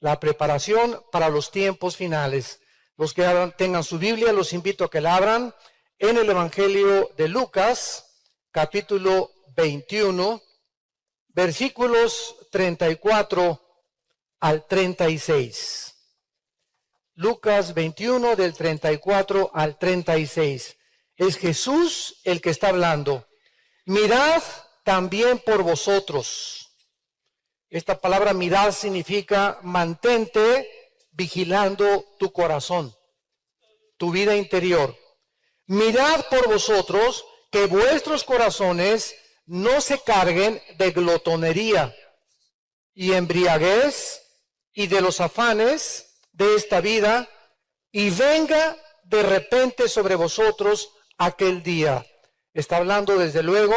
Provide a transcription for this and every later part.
la preparación para los tiempos finales. Los que tengan su Biblia, los invito a que la abran en el Evangelio de Lucas, capítulo 21, versículos 34 al 36. Lucas 21, del 34 al 36. Es Jesús el que está hablando. Mirad también por vosotros. Esta palabra mirad significa mantente vigilando tu corazón, tu vida interior. Mirad por vosotros que vuestros corazones no se carguen de glotonería y embriaguez y de los afanes de esta vida, y venga de repente sobre vosotros aquel día. Está hablando desde luego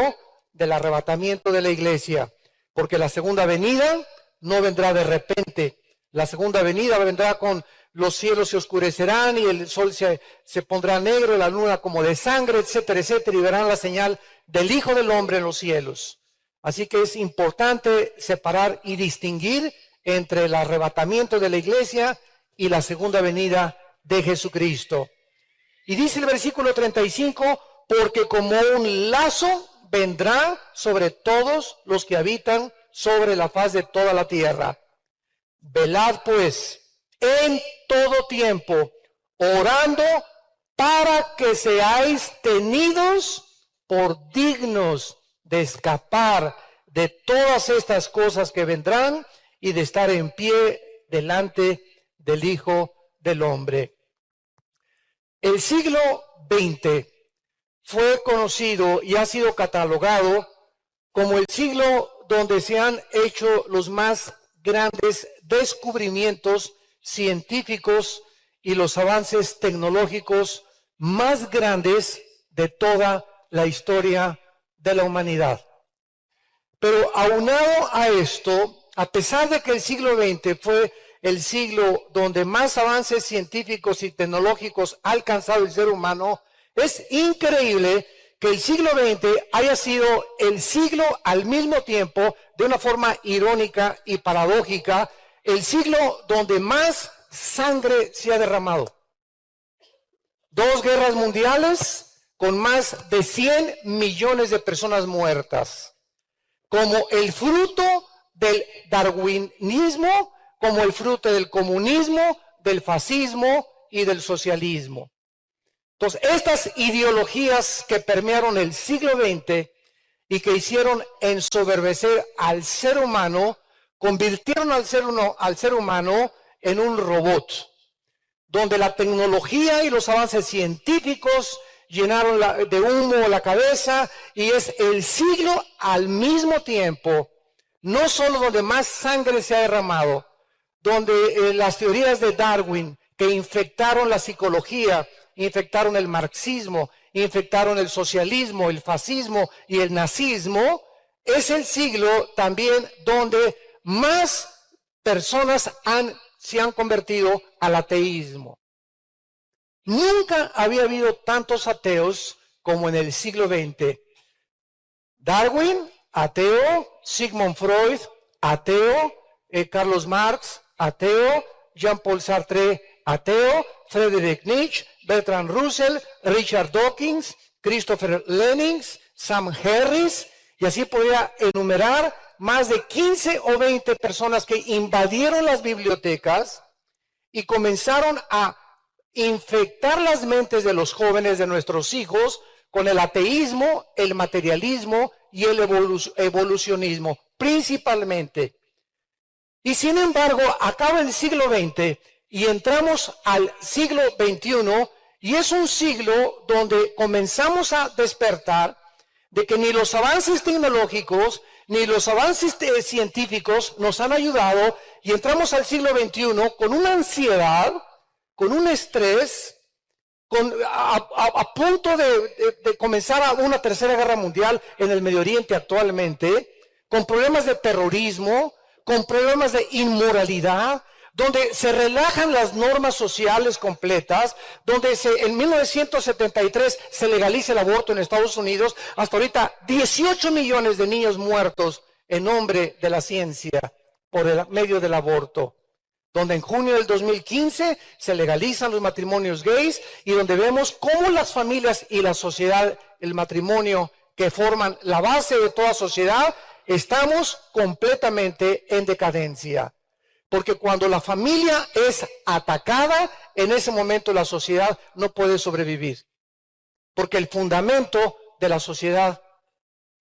del arrebatamiento de la iglesia, porque la segunda venida no vendrá de repente. La segunda venida vendrá con los cielos se oscurecerán y el sol se pondrá negro, la luna como de sangre, etcétera, etcétera, y verán la señal del Hijo del Hombre en los cielos. Así que es importante separar y distinguir entre el arrebatamiento de la iglesia y la segunda venida de Jesucristo. Y dice el versículo 35, porque como un lazo vendrá sobre todos los que habitan sobre la faz de toda la tierra. Velad pues en todo tiempo, orando para que seáis tenidos por dignos de escapar de todas estas cosas que vendrán y de estar en pie delante del Hijo del Hombre. El siglo XX fue conocido y ha sido catalogado como el siglo donde se han hecho los más grandes descubrimientos científicos y los avances tecnológicos más grandes de toda la historia de la humanidad. Pero aunado a esto, a pesar de que el siglo XX fue el siglo donde más avances científicos y tecnológicos ha alcanzado el ser humano, es increíble que el siglo XX haya sido el siglo al mismo tiempo, de una forma irónica y paradójica, el siglo donde más sangre se ha derramado. 2 guerras mundiales con más de 100 millones de personas muertas, como el fruto del darwinismo, como el fruto del comunismo, del fascismo y del socialismo. Entonces, estas ideologías que permearon el siglo XX y que hicieron ensoberbecer al ser humano, convirtieron al ser humano en un robot, donde la tecnología y los avances científicos llenaron de humo la cabeza, y es el siglo al mismo tiempo, no solo donde más sangre se ha derramado, donde las teorías de Darwin, que infectaron la psicología, infectaron el marxismo, infectaron el socialismo, el fascismo y el nazismo, es el siglo también donde más personas se han convertido al ateísmo. Nunca había habido tantos ateos como en el siglo XX. Darwin, ateo; Sigmund Freud, ateo; Carlos Marx, ateo; Jean-Paul Sartre, ateo; Friedrich Nietzsche, Bertrand Russell, Richard Dawkins, Christopher Lenin, Sam Harris, y así podría enumerar más de 15 o 20 personas que invadieron las bibliotecas y comenzaron a infectar las mentes de los jóvenes, de nuestros hijos, con el ateísmo, el materialismo y el evolucionismo, principalmente. Y sin embargo, acaba el siglo XX y entramos al siglo XXI, y es un siglo donde comenzamos a despertar de que ni los avances tecnológicos ni los avances científicos nos han ayudado, y entramos al siglo XXI con una ansiedad, con un estrés, a punto de comenzar una tercera guerra mundial en el Medio Oriente actualmente, con problemas de terrorismo, con problemas de inmoralidad, donde se relajan las normas sociales completas, donde en 1973 se legaliza el aborto en Estados Unidos, hasta ahorita 18 millones de niños muertos en nombre de la ciencia por el medio del aborto. donde en junio del 2015 se legalizan los matrimonios gays y donde vemos cómo las familias y la sociedad, el matrimonio que forman la base de toda sociedad, estamos completamente en decadencia. Porque cuando la familia es atacada, en ese momento la sociedad no puede sobrevivir. Porque el fundamento de la sociedad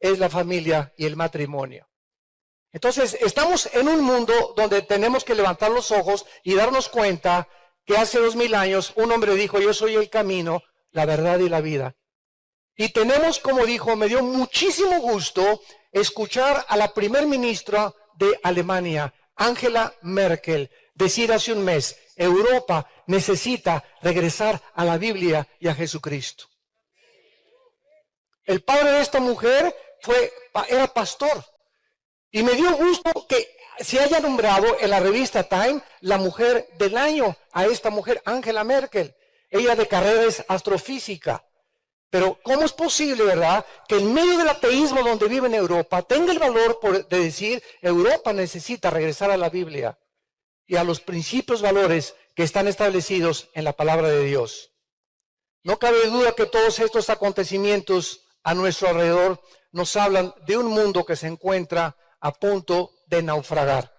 es la familia y el matrimonio. Entonces, estamos en un mundo donde tenemos que levantar los ojos y darnos cuenta que hace 2000 años un hombre dijo, yo soy el camino, la verdad y la vida. Y tenemos, como dijo, me dio muchísimo gusto escuchar a la primer ministra de Alemania, Angela Merkel, decir hace un mes, Europa necesita regresar a la Biblia y a Jesucristo. El padre de esta mujer era pastor. Y me dio gusto que se haya nombrado en la revista Time la mujer del año a esta mujer, Angela Merkel. Ella de carrera es astrofísica. Pero ¿cómo es posible, verdad, que en medio del ateísmo donde vive en Europa tenga el valor de decir Europa necesita regresar a la Biblia y a los principios, valores que están establecidos en la palabra de Dios? No cabe duda que todos estos acontecimientos a nuestro alrededor nos hablan de un mundo que se encuentra a punto de naufragar.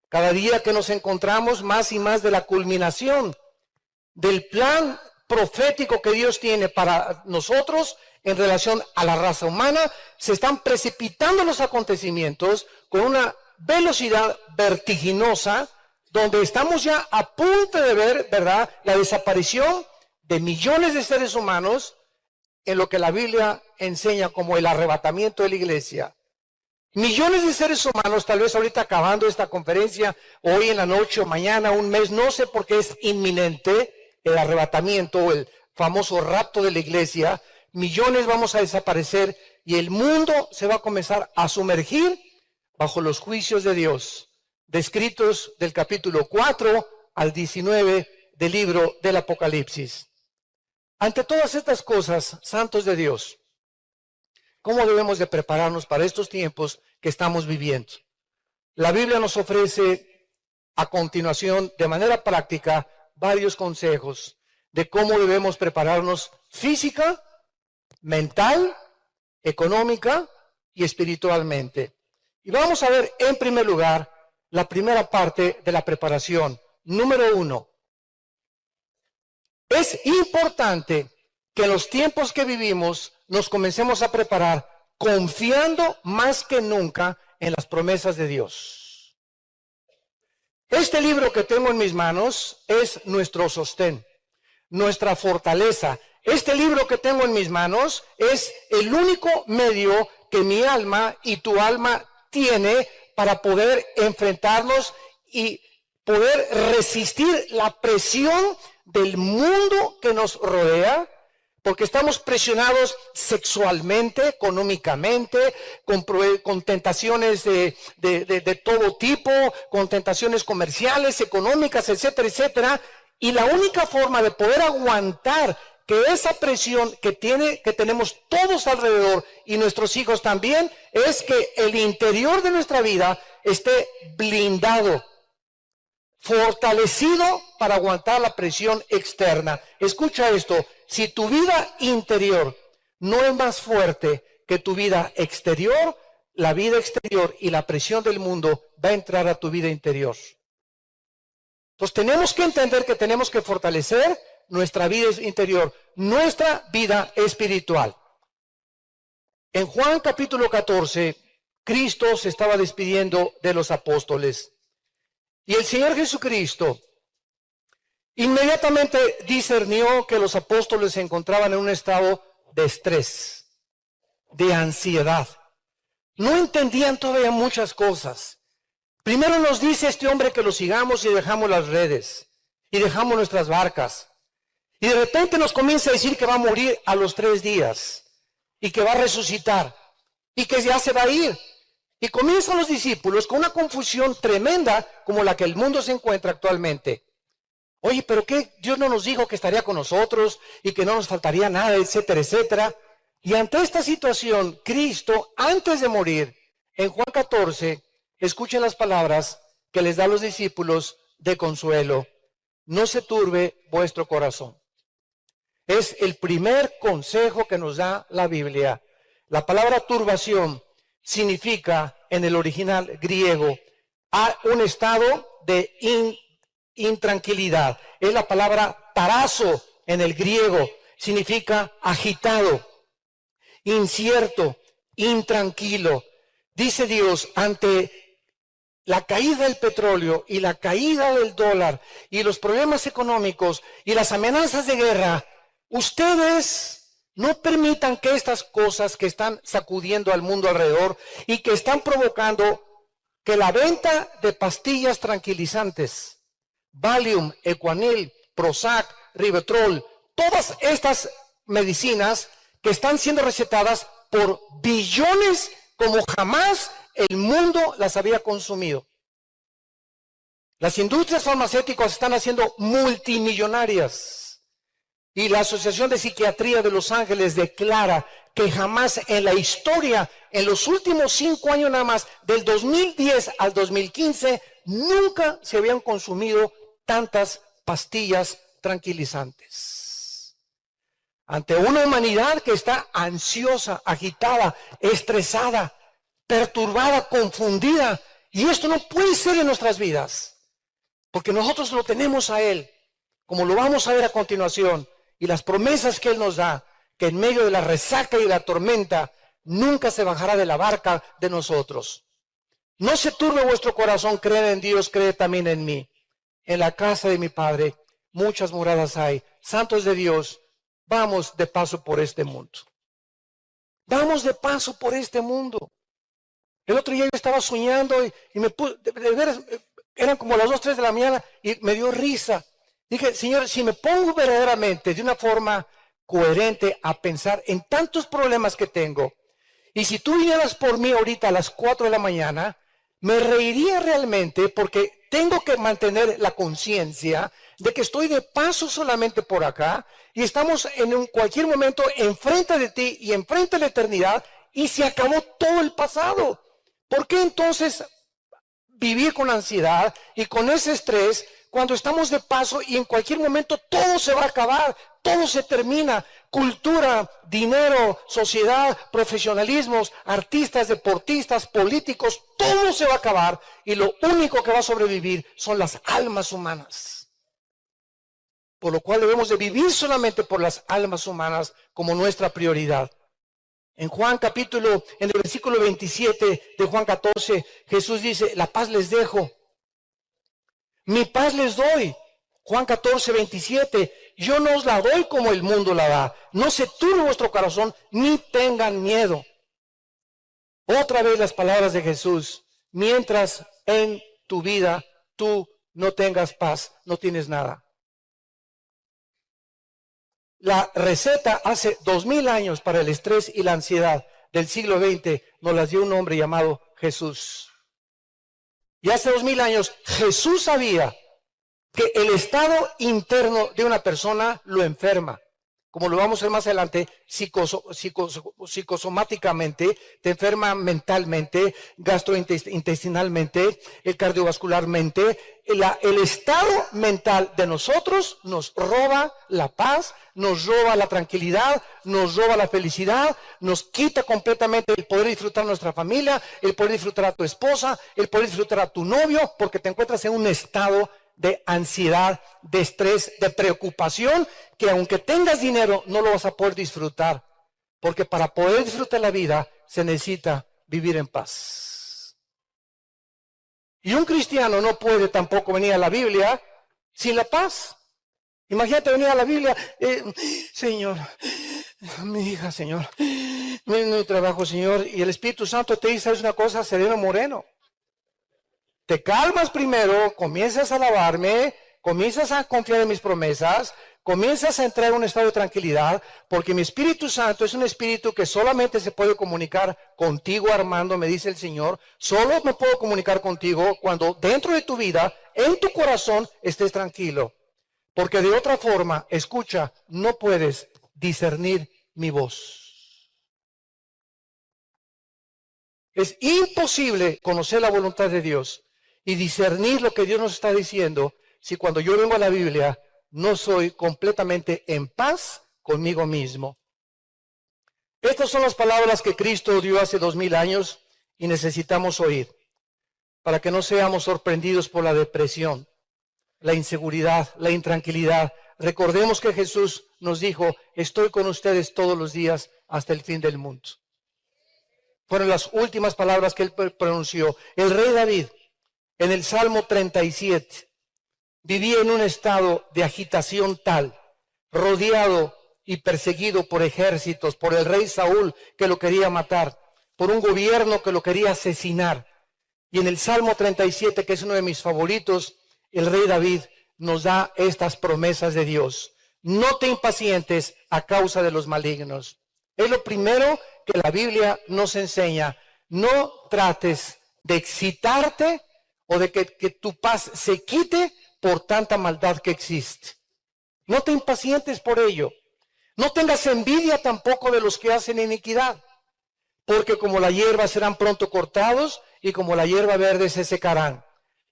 Cada día que nos encontramos más y más de la culminación del plan profético que Dios tiene para nosotros en relación a la raza humana, se están precipitando los acontecimientos con una velocidad vertiginosa, donde estamos ya a punto de ver, ¿verdad?, la desaparición de millones de seres humanos en lo que la Biblia enseña como el arrebatamiento de la iglesia. Millones de seres humanos, tal vez ahorita acabando esta conferencia, hoy en la noche o mañana, un mes, no sé por qué es inminente el arrebatamiento o el famoso rapto de la iglesia. Millones vamos a desaparecer y el mundo se va a comenzar a sumergir bajo los juicios de Dios, descritos del capítulo 4 al 19 del libro del Apocalipsis. Ante todas estas cosas, santos de Dios, ¿cómo debemos de prepararnos para estos tiempos que estamos viviendo? La Biblia nos ofrece a continuación, de manera práctica, varios consejos de cómo debemos prepararnos física, mental, económica y espiritualmente. Y vamos a ver en primer lugar la primera parte de la preparación. Número 1. Es importante que en los tiempos que vivimos nos comencemos a preparar confiando más que nunca en las promesas de Dios. Este libro que tengo en mis manos es nuestro sostén, nuestra fortaleza. Este libro que tengo en mis manos es el único medio que mi alma y tu alma tiene para poder enfrentarnos y poder resistir la presión del mundo que nos rodea, porque estamos presionados sexualmente, económicamente, con tentaciones de todo tipo, con tentaciones comerciales, económicas, etcétera, etcétera. Y la única forma de poder aguantar que esa presión que tenemos todos alrededor y nuestros hijos también, es que el interior de nuestra vida esté blindado, fortalecido para aguantar la presión externa. Escucha esto, si tu vida interior no es más fuerte que tu vida exterior, la vida exterior y la presión del mundo va a entrar a tu vida interior. Entonces tenemos que entender que tenemos que fortalecer nuestra vida interior, nuestra vida espiritual. En Juan capítulo 14, Cristo se estaba despidiendo de los apóstoles. Y el Señor Jesucristo inmediatamente discernió que los apóstoles se encontraban en un estado de estrés, de ansiedad. No entendían todavía muchas cosas. Primero nos dice este hombre que lo sigamos y dejamos las redes y dejamos nuestras barcas. Y de repente nos comienza a decir que va a morir a los 3 días y que va a resucitar y que ya se va a ir. Y comienzan los discípulos con una confusión tremenda como la que el mundo se encuentra actualmente. Oye, ¿pero qué? Dios no nos dijo que estaría con nosotros y que no nos faltaría nada, etcétera, etcétera. Y ante esta situación, Cristo, antes de morir, en Juan 14, escuchen las palabras que les da a los discípulos de consuelo. No se turbe vuestro corazón. Es el primer consejo que nos da la Biblia. La palabra turbación significa en el original griego a un estado de intranquilidad. Es la palabra tarazo en el griego. Significa agitado, incierto, intranquilo. Dice Dios, ante la caída del petróleo y la caída del dólar y los problemas económicos y las amenazas de guerra, ustedes no permitan que estas cosas que están sacudiendo al mundo alrededor y que están provocando que la venta de pastillas tranquilizantes, Valium, Equanil, Prozac, Rivotril, todas estas medicinas que están siendo recetadas por billones como jamás el mundo las había consumido. Las industrias farmacéuticas están haciendo multimillonarias. Y la Asociación de Psiquiatría de Los Ángeles declara que jamás en la historia, en los últimos 5 años nada más, del 2010 al 2015, nunca se habían consumido tantas pastillas tranquilizantes. Ante una humanidad que está ansiosa, agitada, estresada, perturbada, confundida. Y esto no puede ser en nuestras vidas, porque nosotros lo tenemos a Él, como lo vamos a ver a continuación, y las promesas que Él nos da, que en medio de la resaca y la tormenta, nunca se bajará de la barca de nosotros. No se turbe vuestro corazón, creed en Dios, creed también en mí. En la casa de mi Padre muchas moradas hay. Santos de Dios, vamos de paso por este mundo. Vamos de paso por este mundo. El otro día yo estaba soñando y me puse, de veras, eran como las 2, 3 de la mañana y me dio risa. Dije, Señor, si me pongo verdaderamente de una forma coherente a pensar en tantos problemas que tengo, y si tú vinieras por mí ahorita a las 4 de la mañana, me reiría realmente porque tengo que mantener la conciencia de que estoy de paso solamente por acá y estamos en cualquier momento enfrente de ti y enfrente de la eternidad y se acabó todo el pasado. ¿Por qué entonces vivir con ansiedad y con ese estrés cuando estamos de paso y en cualquier momento todo se va a acabar, todo se termina? Cultura, dinero, sociedad, profesionalismos, artistas, deportistas, políticos, todo se va a acabar y lo único que va a sobrevivir son las almas humanas. Por lo cual debemos de vivir solamente por las almas humanas como nuestra prioridad. En en el versículo 27 de Juan 14, Jesús dice, la paz les dejo, mi paz les doy. Juan 14, 27, yo no os la doy como el mundo la da. No se turbe vuestro corazón, ni tengan miedo. Otra vez las palabras de Jesús, mientras en tu vida tú no tengas paz, no tienes nada. La receta hace 2000 años para el estrés y la ansiedad del siglo XX nos las dio un hombre llamado Jesús. Y hace 2000 años Jesús sabía que el estado interno de una persona lo enferma. Como lo vamos a ver más adelante, psicosomáticamente, te enferma mentalmente, gastrointestinalmente, cardiovascularmente. El estado mental de nosotros nos roba la paz, nos roba la tranquilidad, nos roba la felicidad, nos quita completamente el poder disfrutar a nuestra familia, el poder disfrutar a tu esposa, el poder disfrutar a tu novio, porque te encuentras en un estado de ansiedad, de estrés, de preocupación, que aunque tengas dinero no lo vas a poder disfrutar, porque para poder disfrutar la vida se necesita vivir en paz. Y un cristiano no puede tampoco venir a la Biblia sin la paz. Imagínate venir a la Biblia, Señor, mi hija, Señor, mi trabajo, Señor, y el Espíritu Santo te dice, ¿sabes una cosa? Sereno Moreno. Te calmas primero, comienzas a alabarme, comienzas a confiar en mis promesas, comienzas a entrar en un estado de tranquilidad, porque mi Espíritu Santo es un espíritu que solamente se puede comunicar contigo, Armando, me dice el Señor. Solo me puedo comunicar contigo cuando dentro de tu vida, en tu corazón, estés tranquilo. Porque de otra forma, escucha, no puedes discernir mi voz. Es imposible conocer la voluntad de Dios y discernir lo que Dios nos está diciendo si cuando yo vengo a la Biblia no soy completamente en paz conmigo mismo. Estas son las palabras que Cristo dio hace 2000 años y necesitamos oír para que no seamos sorprendidos por la depresión, la inseguridad, la intranquilidad. Recordemos que Jesús nos dijo, estoy con ustedes todos los días hasta el fin del mundo. Fueron las últimas palabras que él pronunció. El rey David, en el Salmo 37, vivía en un estado de agitación tal, rodeado y perseguido por ejércitos, por el rey Saúl que lo quería matar, por un gobierno que lo quería asesinar. Y en el Salmo 37, que es uno de mis favoritos, el rey David nos da estas promesas de Dios. No te impacientes a causa de los malignos. Es lo primero que la Biblia nos enseña. No trates de excitarte o de que tu paz se quite por tanta maldad que existe. No te impacientes por ello. No tengas envidia tampoco de los que hacen iniquidad, porque como la hierba serán pronto cortados y como la hierba verde se secarán.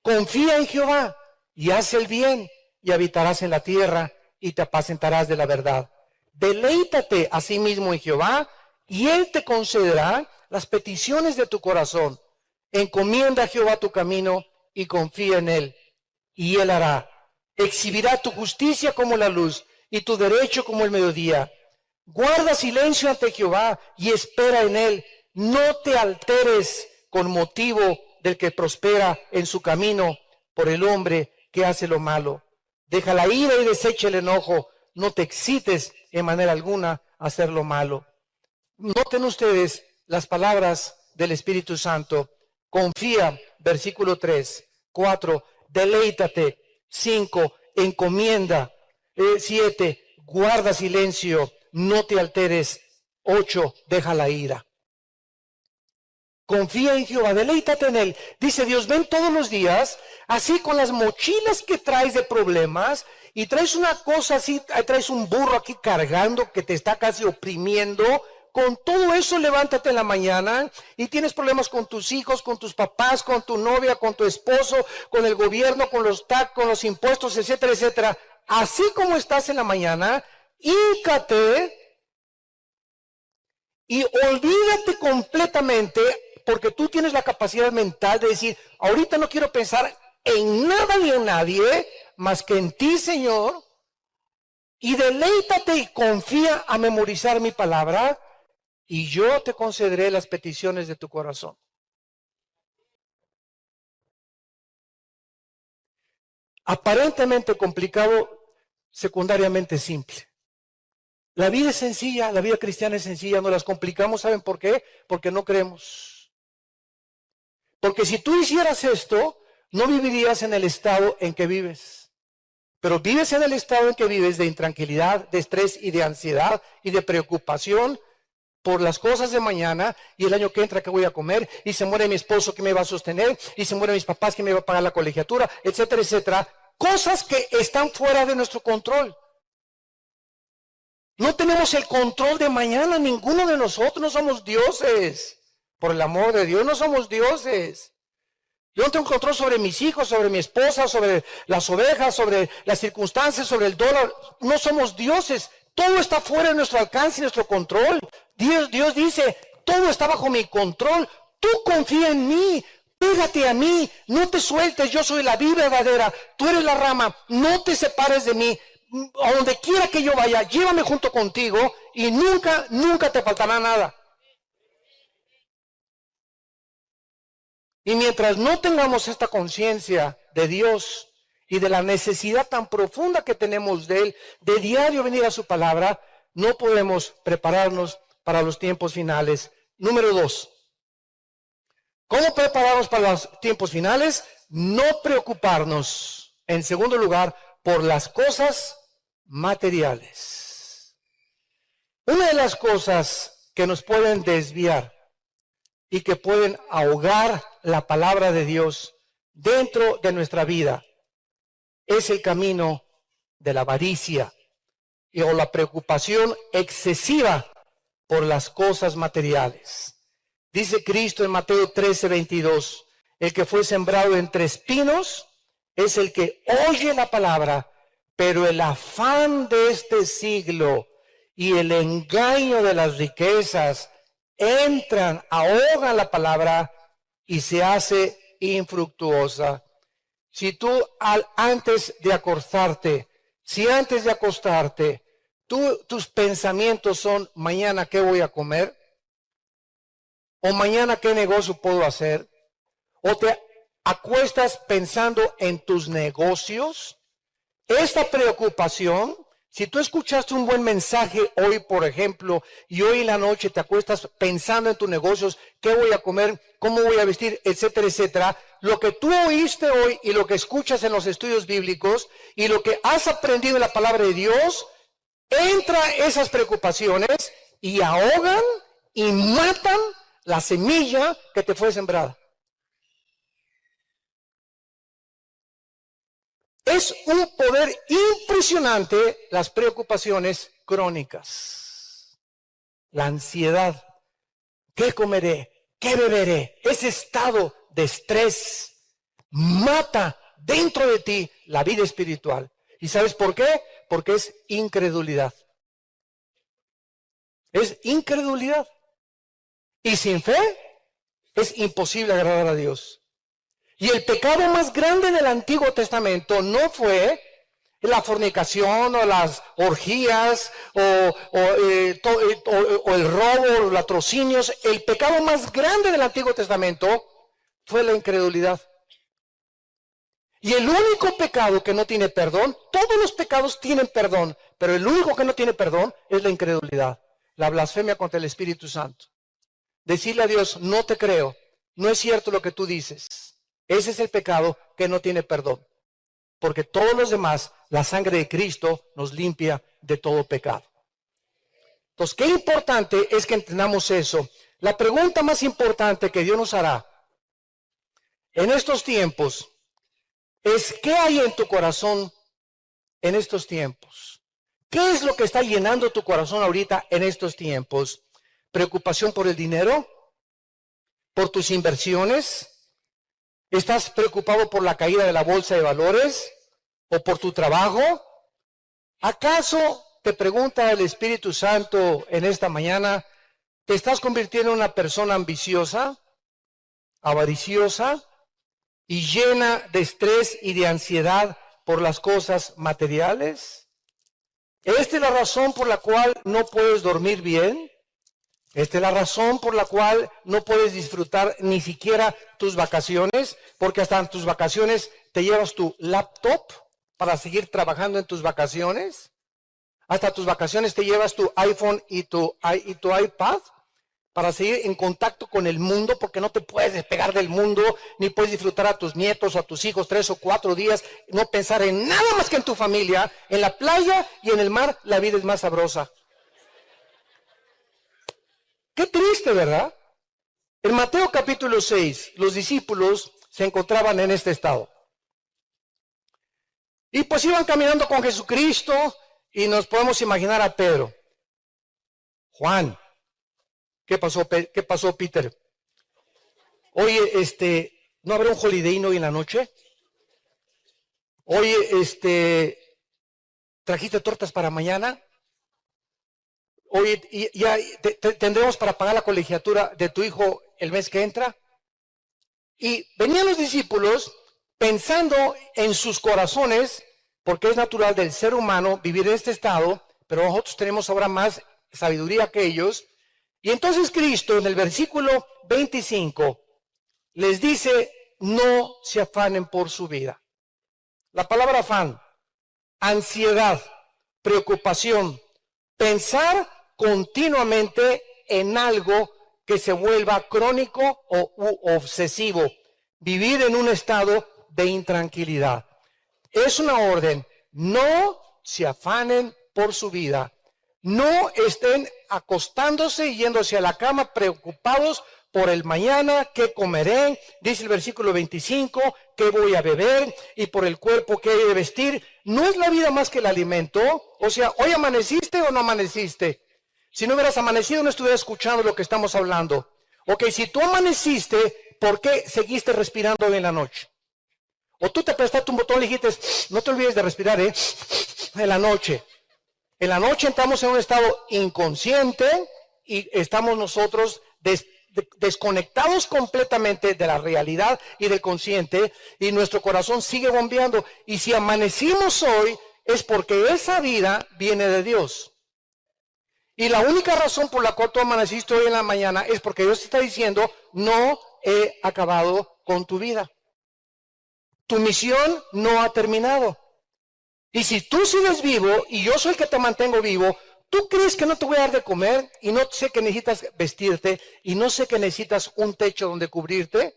Confía en Jehová y haz el bien y habitarás en la tierra y te apacentarás de la verdad. Deleítate a sí mismo en Jehová y Él te concederá las peticiones de tu corazón. Encomienda a Jehová tu camino y confía en Él y Él hará. Exhibirá tu justicia como la luz y tu derecho como el mediodía. Guarda silencio ante Jehová y espera en Él. No te alteres con motivo del que prospera en su camino por el hombre que hace lo malo. Deja la ira y desecha el enojo. No te excites en manera alguna a hacer lo malo. Noten ustedes las palabras del Espíritu Santo. Confía, versículo 3. 4, deleítate. 5, encomienda. 7, guarda silencio, no te alteres. 8, deja la ira. Confía en Jehová, deleítate en Él. Dice Dios, ven todos los días, así con las mochilas que traes de problemas, y traes una cosa así, traes un burro aquí cargando que te está casi oprimiendo. Con todo eso levántate en la mañana y tienes problemas con tus hijos, con tus papás, con tu novia, con tu esposo, con el gobierno, con los tax, con los impuestos, etcétera, etcétera. Así como estás en la mañana, híncate y olvídate completamente, porque tú tienes la capacidad mental de decir, ahorita no quiero pensar en nada ni en nadie, más que en ti, Señor, y deleítate y confía a memorizar mi palabra, y yo te concederé las peticiones de tu corazón. Aparentemente complicado, secundariamente simple. La vida es sencilla, la vida cristiana es sencilla, no las complicamos, ¿saben por qué? Porque no creemos. Porque si tú hicieras esto, no vivirías en el estado en que vives. Pero vives en el estado en que vives de intranquilidad, de estrés y de ansiedad y de preocupación por las cosas de mañana y el año que entra que voy a comer, y se muere mi esposo que me va a sostener, y se mueren mis papás que me va a pagar la colegiatura, etcétera, etcétera. Cosas que están fuera de nuestro control. No tenemos el control de mañana, ninguno de nosotros, no somos dioses. Por el amor de Dios, no somos dioses. Yo no tengo control sobre mis hijos, sobre mi esposa, sobre las ovejas, sobre las circunstancias, sobre el dólar. No somos dioses. Todo está fuera de nuestro alcance y nuestro control. Dios dice, todo está bajo mi control. Tú confía en mí, pégate a mí, no te sueltes, yo soy la vid verdadera, tú eres la rama, no te separes de mí. A donde quiera que yo vaya, llévame junto contigo y nunca, nunca te faltará nada. Y mientras no tengamos esta conciencia de Dios y de la necesidad tan profunda que tenemos de Él, de diario venir a su palabra, no podemos prepararnos para los tiempos finales. Número 2. ¿Cómo prepararnos para los tiempos finales? No preocuparnos, en segundo lugar, por las cosas materiales. Una de las cosas que nos pueden desviar y que pueden ahogar la palabra de Dios dentro de nuestra vida es el camino de la avaricia o la preocupación excesiva por las cosas materiales. Dice Cristo en Mateo 13:22, El que fue sembrado entre espinos es el que oye la palabra, pero el afán de este siglo y el engaño de las riquezas entran, ahogan la palabra y se hace infructuosa. Si tú antes de acostarte, tus pensamientos son: mañana qué voy a comer, o mañana qué negocio puedo hacer, o te acuestas pensando en tus negocios, esta preocupación, si tú escuchaste un buen mensaje hoy, por ejemplo, y hoy en la noche te acuestas pensando en tus negocios, qué voy a comer, cómo voy a vestir, etcétera, etcétera, lo que tú oíste hoy y lo que escuchas en los estudios bíblicos y lo que has aprendido en la palabra de Dios, entra esas preocupaciones y ahogan y matan la semilla que te fue sembrada. Es un poder impresionante las preocupaciones crónicas, la ansiedad, ¿qué comeré? ¿Qué beberé? Ese estado de estrés mata dentro de ti la vida espiritual. ¿Y sabes por qué? Porque es incredulidad. Es incredulidad. Y sin fe es imposible agradar a Dios. Y el pecado más grande del Antiguo Testamento no fue la fornicación o las orgías o el robo, los latrocinios. El pecado más grande del Antiguo Testamento fue la incredulidad. Y el único pecado que no tiene perdón, todos los pecados tienen perdón, pero el único que no tiene perdón es la incredulidad, la blasfemia contra el Espíritu Santo. Decirle a Dios: no te creo, no es cierto lo que tú dices. Ese es el pecado que no tiene perdón. Porque todos los demás, la sangre de Cristo nos limpia de todo pecado. Entonces, qué importante es que entendamos eso. La pregunta más importante que Dios nos hará en estos tiempos es: ¿qué hay en tu corazón en estos tiempos? ¿Qué es lo que está llenando tu corazón ahorita en estos tiempos? ¿Preocupación por el dinero? ¿Por tus inversiones? ¿Estás preocupado por la caída de la bolsa de valores? ¿O por tu trabajo? ¿Acaso, te pregunta el Espíritu Santo en esta mañana, te estás convirtiendo en una persona ambiciosa, avariciosa y llena de estrés y de ansiedad por las cosas materiales? ¿Esta es la razón por la cual no puedes dormir bien? Esta es la razón por la cual no puedes disfrutar ni siquiera tus vacaciones, porque hasta en tus vacaciones te llevas tu laptop para seguir trabajando en tus vacaciones. Hasta tus vacaciones te llevas tu iPhone y tu iPad para seguir en contacto con el mundo, porque no te puedes despegar del mundo, ni puedes disfrutar a tus nietos o a tus hijos 3 o 4 días, no pensar en nada más que en tu familia. En la playa y en el mar la vida es más sabrosa. Qué triste, ¿verdad? En Mateo capítulo 6, los discípulos se encontraban en este estado. Y pues iban caminando con Jesucristo y nos podemos imaginar a Pedro. Juan, ¿qué pasó, Peter? Oye, ¿no habrá un holiday hoy en la noche? Oye, ¿trajiste tortas para mañana? Oye, ¿ya tendremos para pagar la colegiatura de tu hijo el mes que entra? Y venían los discípulos pensando en sus corazones, porque es natural del ser humano vivir en este estado, pero nosotros tenemos ahora más sabiduría que ellos. Y entonces Cristo en el versículo 25 les dice: no se afanen por su vida. La palabra afán, ansiedad, preocupación, pensar continuamente en algo que se vuelva crónico o obsesivo, vivir en un estado de intranquilidad. Es una orden: no se afanen por su vida, no estén acostándose y yéndose a la cama preocupados por el mañana, qué comeré, dice el versículo 25, qué voy a beber, y por el cuerpo qué he de vestir. ¿No es la vida más que el alimento? O sea, ¿hoy amaneciste o no amaneciste? Si no hubieras amanecido, no estuvieras escuchando lo que estamos hablando. Ok, si tú amaneciste, ¿por qué seguiste respirando hoy en la noche? O tú te prestaste un botón y dijiste, no te olvides de respirar, en la noche. En la noche entramos en un estado inconsciente y estamos nosotros desconectados completamente de la realidad y del consciente, y nuestro corazón sigue bombeando. Y si amanecimos hoy es porque esa vida viene de Dios. Y la única razón por la cual tú amaneciste hoy en la mañana es porque Dios te está diciendo, no he acabado con tu vida. Tu misión no ha terminado. Y si tú sigues vivo y yo soy el que te mantengo vivo, ¿tú crees que no te voy a dar de comer? Y no sé que necesitas vestirte y no sé que necesitas un techo donde cubrirte.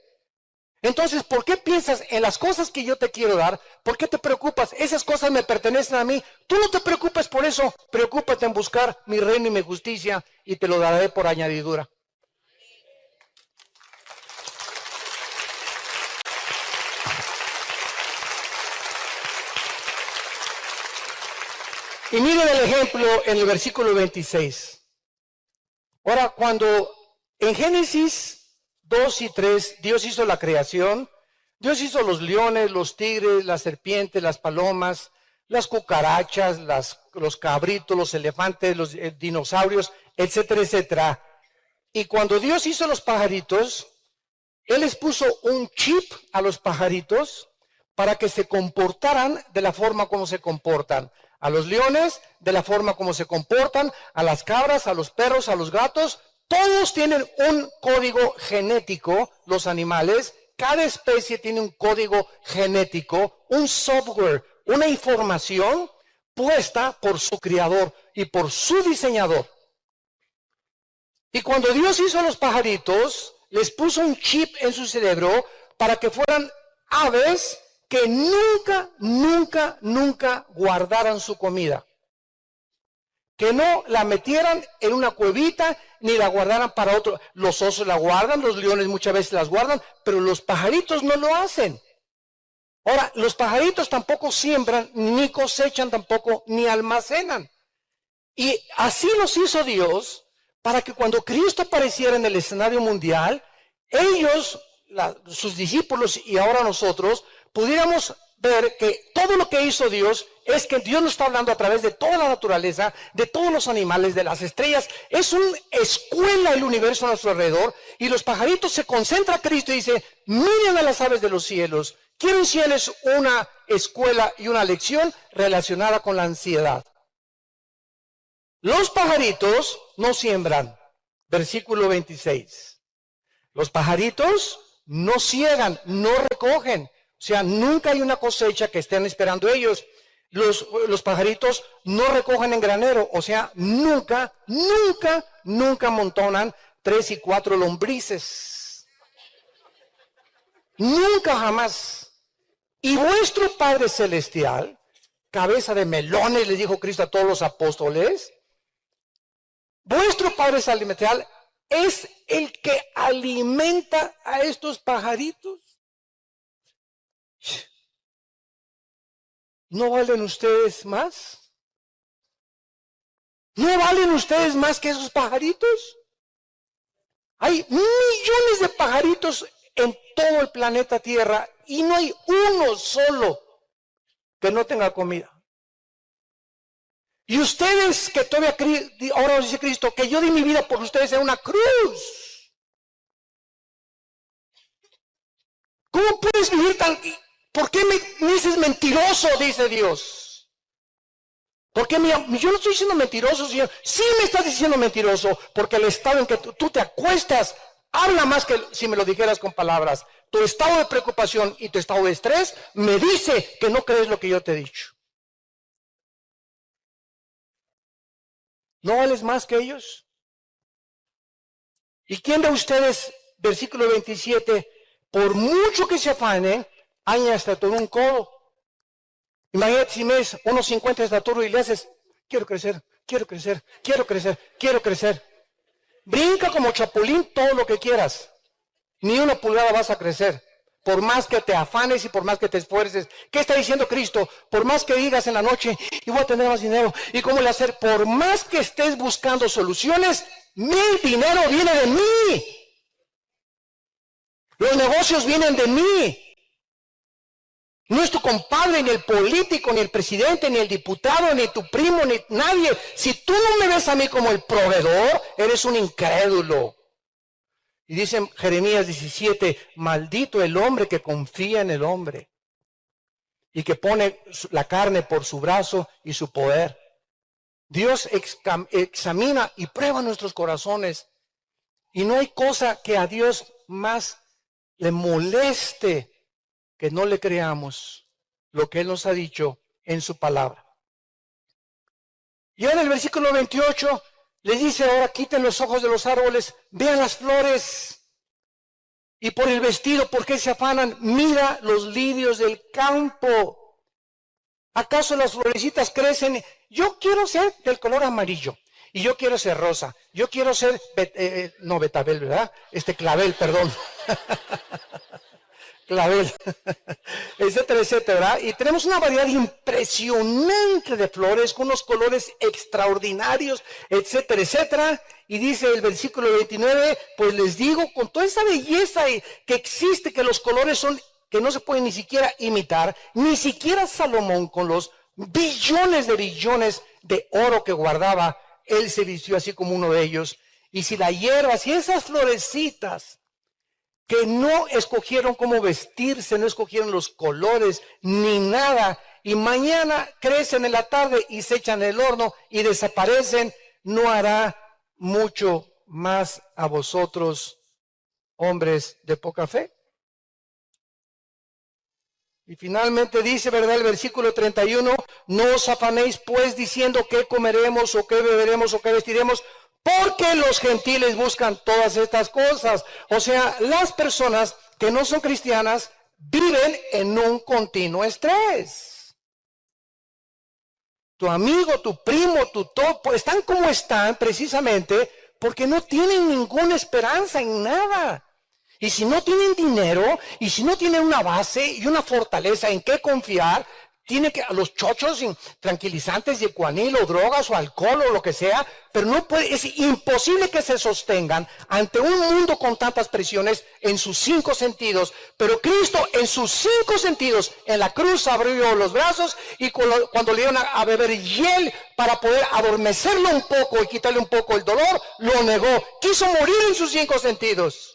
Entonces, ¿por qué piensas en las cosas que yo te quiero dar? ¿Por qué te preocupas? Esas cosas me pertenecen a mí. Tú no te preocupes por eso. Preocúpate en buscar mi reino y mi justicia y te lo daré por añadidura. Y miren el ejemplo en el versículo 26. Ahora, cuando en Génesis 2 y 3, Dios hizo la creación, Dios hizo los leones, los tigres, las serpientes, las palomas, las cucarachas, los cabritos, los elefantes, los dinosaurios, etcétera, etcétera. Y cuando Dios hizo los pajaritos, Él les puso un chip a los pajaritos para que se comportaran de la forma como se comportan. A los leones, de la forma como se comportan, a las cabras, a los perros, a los gatos. Todos tienen un código genético, los animales. Cada especie tiene un código genético, un software, una información puesta por su creador y por su diseñador. Y cuando Dios hizo a los pajaritos, les puso un chip en su cerebro para que fueran aves que nunca, nunca, nunca guardaran su comida. Que no la metieran en una cuevita ni la guardaran para otro. Los osos la guardan, los leones muchas veces las guardan, pero los pajaritos no lo hacen. Ahora, los pajaritos tampoco siembran, ni cosechan tampoco, ni almacenan. Y así los hizo Dios para que cuando Cristo apareciera en el escenario mundial, ellos, sus discípulos y ahora nosotros, pudiéramos ver que todo lo que hizo Dios es que Dios nos está hablando a través de toda la naturaleza, de todos los animales, de las estrellas. Es una escuela el universo a nuestro alrededor, y los pajaritos se concentra Cristo y dice, miren a las aves de los cielos. Quiero enseñarles una escuela y una lección relacionada con la ansiedad. Los pajaritos no siembran. Versículo 26. Los pajaritos no ciegan, no recogen. O sea, nunca hay una cosecha que estén esperando ellos. Los pajaritos no recogen en granero. O sea, nunca, nunca, nunca amontonan 3 y 4 lombrices. Nunca, jamás. Y vuestro Padre Celestial, cabeza de melones, le dijo Cristo a todos los apóstoles, vuestro Padre Celestial es el que alimenta a estos pajaritos. ¿No valen ustedes más? ¿No valen ustedes más que esos pajaritos? Hay millones de pajaritos en todo el planeta Tierra y no hay uno solo que no tenga comida. Y ustedes que todavía, ahora dice Cristo, que yo di mi vida por ustedes en una cruz. ¿Cómo puedes vivir tan... ¿Por qué me dices mentiroso? Dice Dios. ¿Por qué yo no estoy diciendo mentiroso, Señor? Sí me estás diciendo mentiroso, porque el estado en que tú te acuestas habla más que si me lo dijeras con palabras. Tu estado de preocupación y tu estado de estrés me dice que no crees lo que yo te he dicho. ¿No vales más que ellos? ¿Y quién de ustedes, versículo 27, por mucho que se afanen, añade estatura un codo? Imagínate si me es 1.50 de estatura y le haces, quiero crecer, quiero crecer, quiero crecer, quiero crecer. Brinca como chapulín todo lo que quieras. Ni 1 pulgada vas a crecer. Por más que te afanes y por más que te esfuerces. ¿Qué está diciendo Cristo? Por más que digas en la noche, y voy a tener más dinero, ¿y cómo le hacer? Por más que estés buscando soluciones, mi dinero viene de mí. Los negocios vienen de mí. No es tu compadre, ni el político, ni el presidente, ni el diputado, ni tu primo, ni nadie. Si tú no me ves a mí como el proveedor, eres un incrédulo. Y dice Jeremías 17, maldito el hombre que confía en el hombre y que pone la carne por su brazo y su poder. Dios examina y prueba nuestros corazones. Y no hay cosa que a Dios más le moleste que no le creamos lo que Él nos ha dicho en su palabra. Y en el versículo 28 les dice, ahora quiten los ojos de los árboles, vean las flores. Y por el vestido, ¿por qué se afanan? Mira los lirios del campo. ¿Acaso las florecitas crecen? Yo quiero ser del color amarillo. Y yo quiero ser rosa. Yo quiero ser, no betabel, ¿verdad? Clavel, perdón. Clavel, etcétera, etcétera, ¿verdad? Y tenemos una variedad impresionante de flores con unos colores extraordinarios, etcétera, etcétera. Y dice el versículo 29, pues les digo, con toda esa belleza que existe, que los colores son, que no se pueden ni siquiera imitar, ni siquiera Salomón con los billones de oro que guardaba, él se vistió así como uno de ellos. Y si la hierba, si esas florecitas que no escogieron cómo vestirse, no escogieron los colores, ni nada, y mañana crecen en la tarde y se echan en el horno y desaparecen, no hará mucho más a vosotros, hombres de poca fe. Y finalmente dice, ¿verdad? El versículo 31, no os afanéis pues diciendo qué comeremos o qué beberemos o qué vestiremos, porque los gentiles buscan todas estas cosas. O sea, las personas que no son cristianas viven en un continuo estrés. Tu amigo, tu primo, tu todo, están como están precisamente porque no tienen ninguna esperanza en nada. Y si no tienen dinero, y si no tienen una base y una fortaleza en qué confiar, tiene que a los chochos tranquilizantes y ecuanil o drogas o alcohol o lo que sea, pero no puede, es imposible que se sostengan ante un mundo con tantas presiones en sus 5 sentidos. Pero Cristo en sus 5 sentidos en la cruz abrió los brazos y cuando le dieron a beber hiel para poder adormecerlo un poco y quitarle un poco el dolor, lo negó. Quiso morir en sus 5 sentidos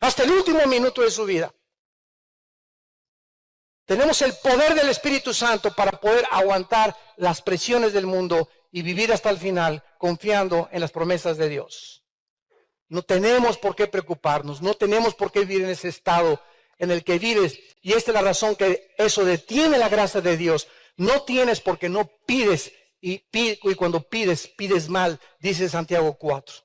hasta el último minuto de su vida. Tenemos el poder del Espíritu Santo para poder aguantar las presiones del mundo y vivir hasta el final confiando en las promesas de Dios. No tenemos por qué preocuparnos, no tenemos por qué vivir en ese estado en el que vives. Y esta es la razón que eso detiene la gracia de Dios. No tienes porque no pides y cuando pides, pides mal, dice Santiago 4.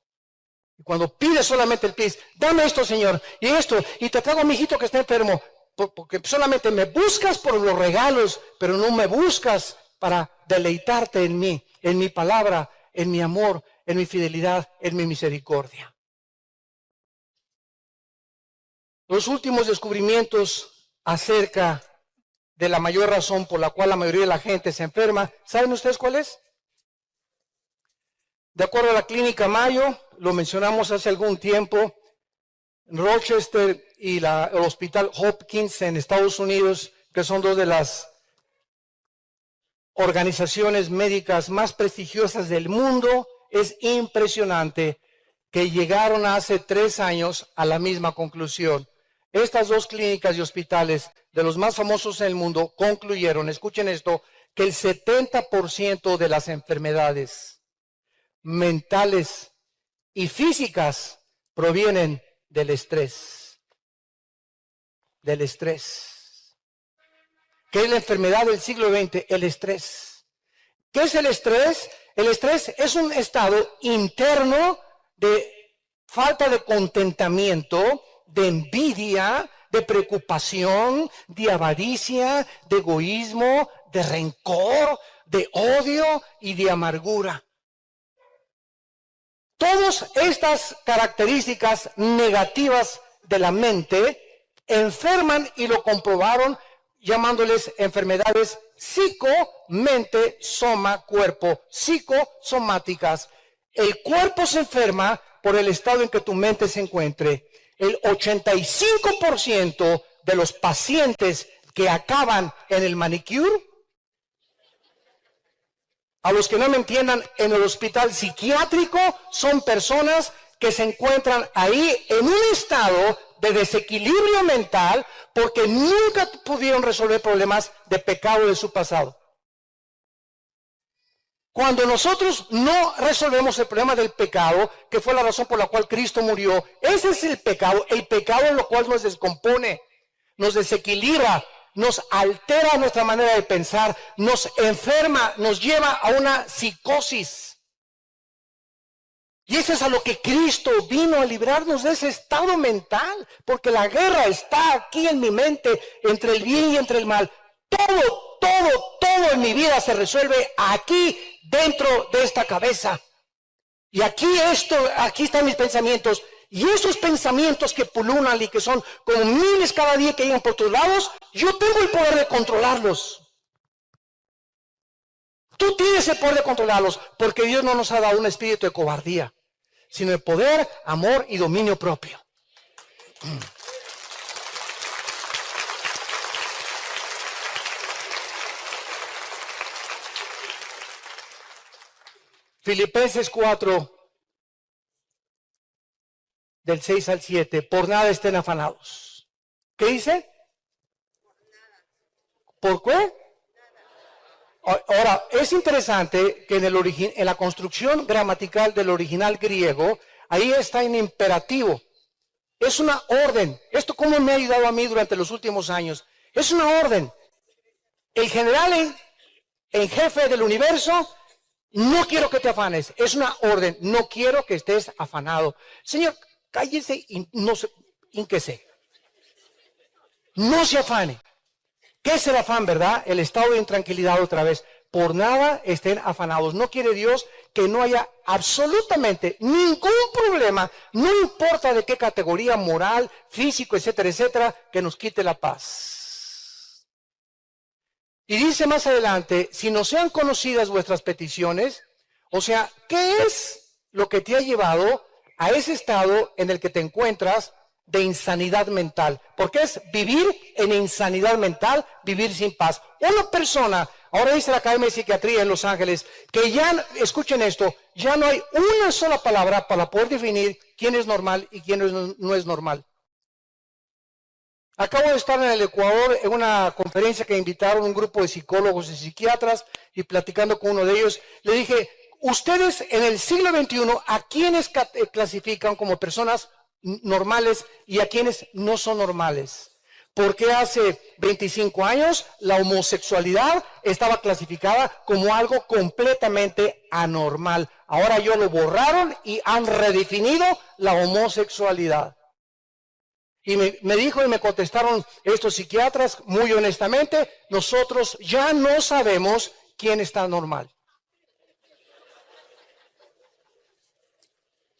Y cuando pides solamente el pides, dame esto, Señor, y esto, y te traigo a mi hijito que está enfermo. Porque solamente me buscas por los regalos, pero no me buscas para deleitarte en mí, en mi palabra, en mi amor, en mi fidelidad, en mi misericordia. Los últimos descubrimientos acerca de la mayor razón por la cual la mayoría de la gente se enferma, ¿saben ustedes cuál es? De acuerdo a la Clínica Mayo, lo mencionamos hace algún tiempo, Rochester y el Hospital Hopkins en Estados Unidos, que son dos de las organizaciones médicas más prestigiosas del mundo, es impresionante que llegaron hace 3 años a la misma conclusión. Estas dos clínicas y hospitales de los más famosos en el mundo concluyeron, escuchen esto, que el 70% de las enfermedades mentales y físicas provienen del estrés. Del estrés. ¿Qué es la enfermedad del siglo XX? El estrés. ¿Qué es el estrés? El estrés es un estado interno de falta de contentamiento, de envidia, de preocupación, de avaricia, de egoísmo, de rencor, de odio y de amargura. Todas estas características negativas de la mente enferman y lo comprobaron llamándoles enfermedades psico-mente, soma, cuerpo, psicosomáticas. El cuerpo se enferma por el estado en que tu mente se encuentre. el 85% de los pacientes que acaban en el manicure, a los que no me entiendan, en el hospital psiquiátrico, son personas que se encuentran ahí en un estado de desequilibrio mental porque nunca pudieron resolver problemas de pecado de su pasado. Cuando nosotros no resolvemos el problema del pecado, que fue la razón por la cual Cristo murió, ese es el pecado en lo cual nos descompone, nos desequilibra, nos altera nuestra manera de pensar, nos enferma, nos lleva a una psicosis. Y eso es a lo que Cristo vino a librarnos de ese estado mental, porque la guerra está aquí en mi mente, entre el bien y entre el mal. Todo en mi vida se resuelve aquí, dentro de esta cabeza. Y aquí están mis pensamientos. Y esos pensamientos que pululan y que son como miles cada día que llegan por todos lados, yo tengo el poder de controlarlos. Tú tienes el poder de controlarlos, porque Dios no nos ha dado un espíritu de cobardía, sino el poder, amor y dominio propio. Filipenses 4, del 6 al 7, por nada estén afanados. ¿Qué dice? ¿Por qué? Ahora, es interesante que en la construcción gramatical del original griego, ahí está en imperativo. Es una orden. Esto cómo me ha ayudado a mí durante los últimos años. Es una orden. El general en jefe del universo, no quiero que te afanes. Es una orden. No quiero que estés afanado. Señor, cállese y no se ínquese. No se afane. ¿Qué es el afán, verdad? El estado de intranquilidad otra vez. Por nada estén afanados. No quiere Dios que no haya absolutamente ningún problema, no importa de qué categoría moral, físico, etcétera, etcétera, que nos quite la paz. Y dice más adelante, si no sean conocidas vuestras peticiones, o sea, ¿qué es lo que te ha llevado a ese estado en el que te encuentras de insanidad mental? Porque es vivir en insanidad mental, vivir sin paz. Una persona, ahora dice la Academia de Psiquiatría en Los Ángeles, que ya, escuchen esto, ya no hay una sola palabra para poder definir quién es normal y quién no es normal. Acabo de estar en el Ecuador en una conferencia que invitaron un grupo de psicólogos y psiquiatras, y platicando con uno de ellos, le dije, ustedes en el siglo XXI, ¿a quiénes clasifican como personas normales y a quienes no son normales? Porque hace 25 años la homosexualidad estaba clasificada como algo completamente anormal. Ahora ya lo borraron y han redefinido la homosexualidad. Y me dijo y me contestaron estos psiquiatras muy honestamente, nosotros ya no sabemos quién está normal.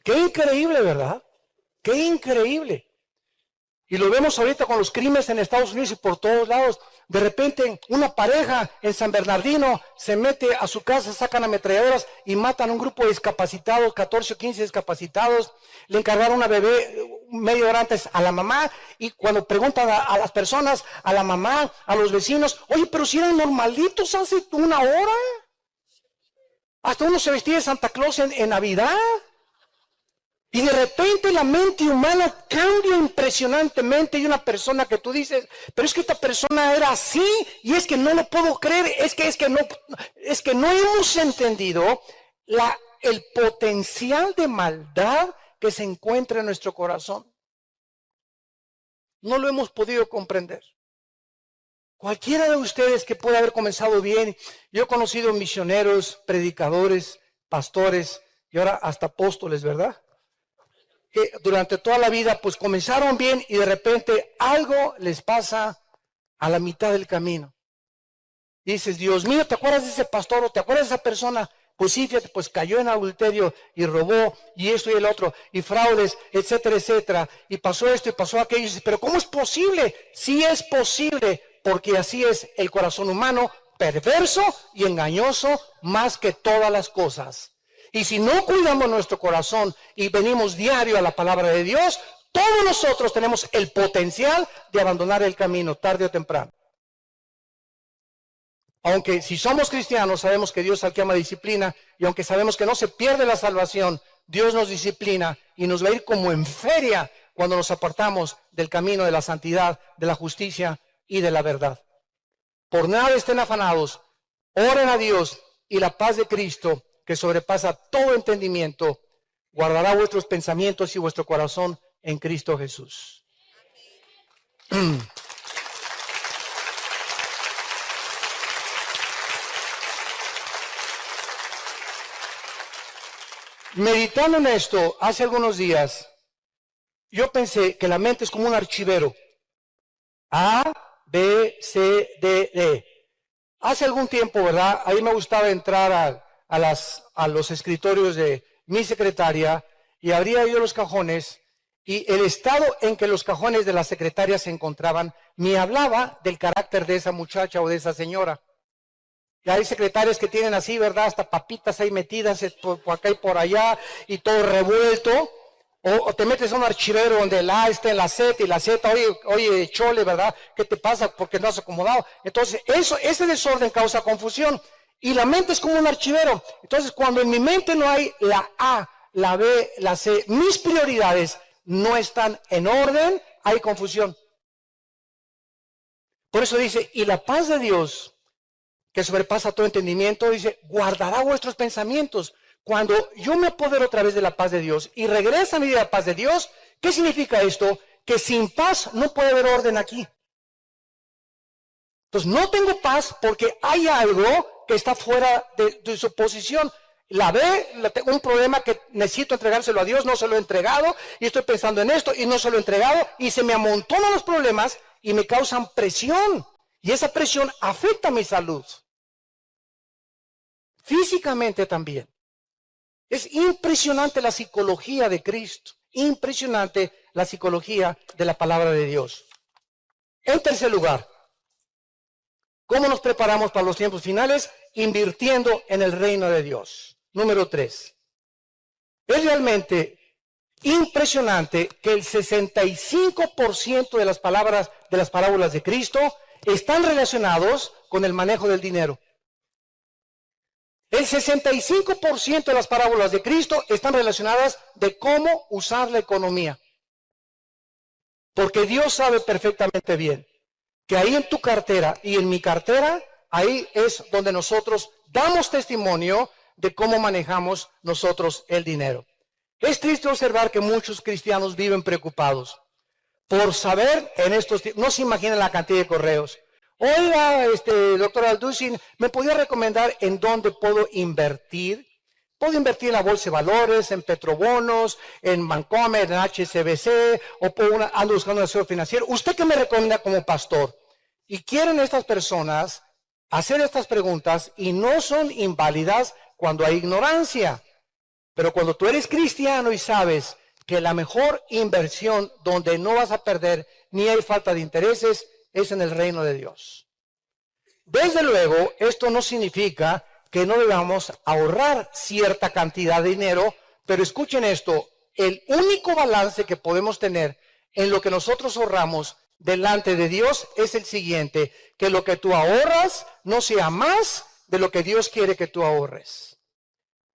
Qué increíble, ¿verdad? Qué increíble. Y lo vemos ahorita con los crímenes en Estados Unidos y por todos lados. De repente una pareja en San Bernardino se mete a su casa, sacan ametralladoras y matan a un grupo de discapacitados, 14 o 15 discapacitados. Le encargaron una bebé media hora antes a la mamá, y cuando preguntan a las personas, a la mamá, a los vecinos, oye, pero si eran normalitos hace una hora. Hasta uno se vestía de Santa Claus en Navidad. Y de repente la mente humana cambia impresionantemente, y una persona que tú dices, pero es que esta persona era así, y es que no lo puedo creer, es que no hemos entendido el potencial de maldad que se encuentra en nuestro corazón. No lo hemos podido comprender. Cualquiera de ustedes que pueda haber comenzado bien, yo he conocido misioneros, predicadores, pastores y ahora hasta apóstoles, ¿verdad? Que durante toda la vida pues comenzaron bien y de repente algo les pasa a la mitad del camino. Dices, Dios mío, ¿te acuerdas de ese pastor o te acuerdas de esa persona? Pues sí, fíjate, pues cayó en adulterio y robó y esto y el otro y fraudes, etcétera, etcétera. Y pasó esto y pasó aquello. Y dices, pero ¿cómo es posible? Sí es posible, porque así es el corazón humano, perverso y engañoso más que todas las cosas. Y si no cuidamos nuestro corazón y venimos diario a la palabra de Dios, Todos nosotros tenemos el potencial de abandonar el camino tarde o temprano. Aunque si somos cristianos sabemos que Dios al que ama disciplina, y aunque sabemos que no se pierde la salvación, Dios nos disciplina y nos va a ir como en feria cuando nos apartamos del camino de la santidad, de la justicia y de la verdad. Por nada estén afanados, oren a Dios y la paz de Cristo, que sobrepasa todo entendimiento, guardará vuestros pensamientos y vuestro corazón en Cristo Jesús. Meditando en esto, hace algunos días, yo pensé que la mente es como un archivero. A, B, C, D, E. Hace algún tiempo, ¿verdad? Ahí me gustaba entrar a los escritorios de mi secretaria y abría yo los cajones y el estado en que los cajones de la secretaria se encontraban me hablaba del carácter de esa muchacha o de esa señora. Y hay secretarias que tienen así, ¿verdad? Hasta papitas ahí metidas por acá y por allá y todo revuelto. O te metes a un archivero donde el A está en la Z y la Z, oye, chole, ¿verdad? ¿Qué te pasa? Porque no has acomodado. Entonces, ese desorden causa confusión. Y la mente es como un archivero. Entonces, cuando en mi mente no hay la A, la B, la C, mis prioridades no están en orden, hay confusión. Por eso dice, y la paz de Dios, que sobrepasa todo entendimiento, dice, guardará vuestros pensamientos. Cuando yo me apodero otra vez de la paz de Dios y regreso a mi vida de la paz de Dios, ¿qué significa esto? Que sin paz no puede haber orden aquí. Entonces no tengo paz porque hay algo que está fuera de su posición. La B, un problema que necesito entregárselo a Dios, no se lo he entregado y estoy pensando en esto y no se lo he entregado y se me amontonan los problemas y me causan presión. Y esa presión afecta mi salud. Físicamente también. Es impresionante la psicología de Cristo. Impresionante la psicología de la palabra de Dios. En tercer lugar, ¿cómo nos preparamos para los tiempos finales? Invirtiendo en el reino de Dios. Número 3. Es realmente impresionante que el 65% de las parábolas de Cristo están relacionados con el manejo del dinero. El 65% de las parábolas de Cristo están relacionadas de cómo usar la economía. Porque Dios sabe perfectamente bien que ahí en tu cartera y en mi cartera, ahí es donde nosotros damos testimonio de cómo manejamos nosotros el dinero. Es triste observar que muchos cristianos viven preocupados por saber en estos tiempos, no se imaginan la cantidad de correos. Oiga, doctor Alducin, ¿me podría recomendar en dónde puedo invertir? Puedo invertir en la bolsa de valores, en Petrobonos, en Bancomer, en HSBC, o ando buscando un asesor financiero. ¿Usted qué me recomienda como pastor? Y quieren estas personas hacer estas preguntas y no son inválidas cuando hay ignorancia. Pero cuando tú eres cristiano y sabes que la mejor inversión donde no vas a perder ni hay falta de intereses es en el reino de Dios. Desde luego, esto no significa que no debamos ahorrar cierta cantidad de dinero, pero escuchen esto, el único balance que podemos tener en lo que nosotros ahorramos delante de Dios es el siguiente, que lo que tú ahorras no sea más de lo que Dios quiere que tú ahorres.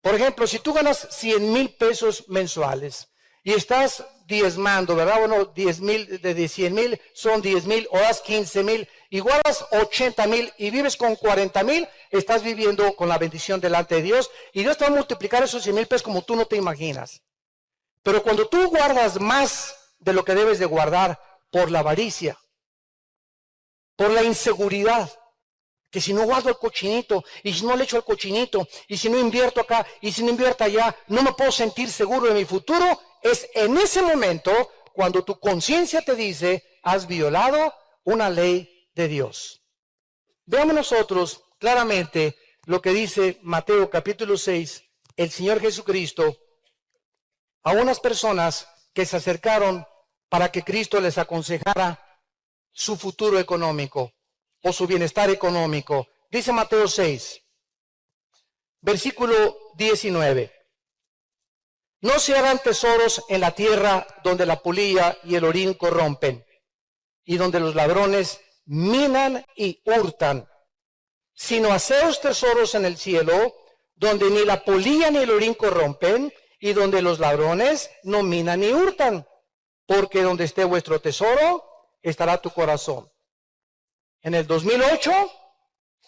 Por ejemplo, si tú ganas 100,000 pesos mensuales y estás diezmando, ¿verdad? Bueno, 10,000 de 100,000 son 10,000, o das 15,000, igualas 80,000 y vives con 40,000, estás viviendo con la bendición delante de Dios y Dios te va a multiplicar esos 100,000 pesos como tú no te imaginas. Pero cuando tú guardas más de lo que debes de guardar por la avaricia, por la inseguridad, que si no guardo el cochinito, y si no le echo el cochinito, y si no invierto acá, y si no invierto allá, no me puedo sentir seguro de mi futuro, es en ese momento cuando tu conciencia te dice, has violado una ley de Dios. Veamos nosotros claramente lo que dice Mateo capítulo 6, el Señor Jesucristo, a unas personas que se acercaron para que Cristo les aconsejara su futuro económico o su bienestar económico. Dice Mateo 6, versículo 19. No se harán tesoros en la tierra donde la polilla y el orín corrompen, y donde los ladrones minan y hurtan, sino haceos tesoros en el cielo, donde ni la polilla ni el orín corrompen, y donde los ladrones no minan ni hurtan, porque donde esté vuestro tesoro, estará tu corazón. En el 2008,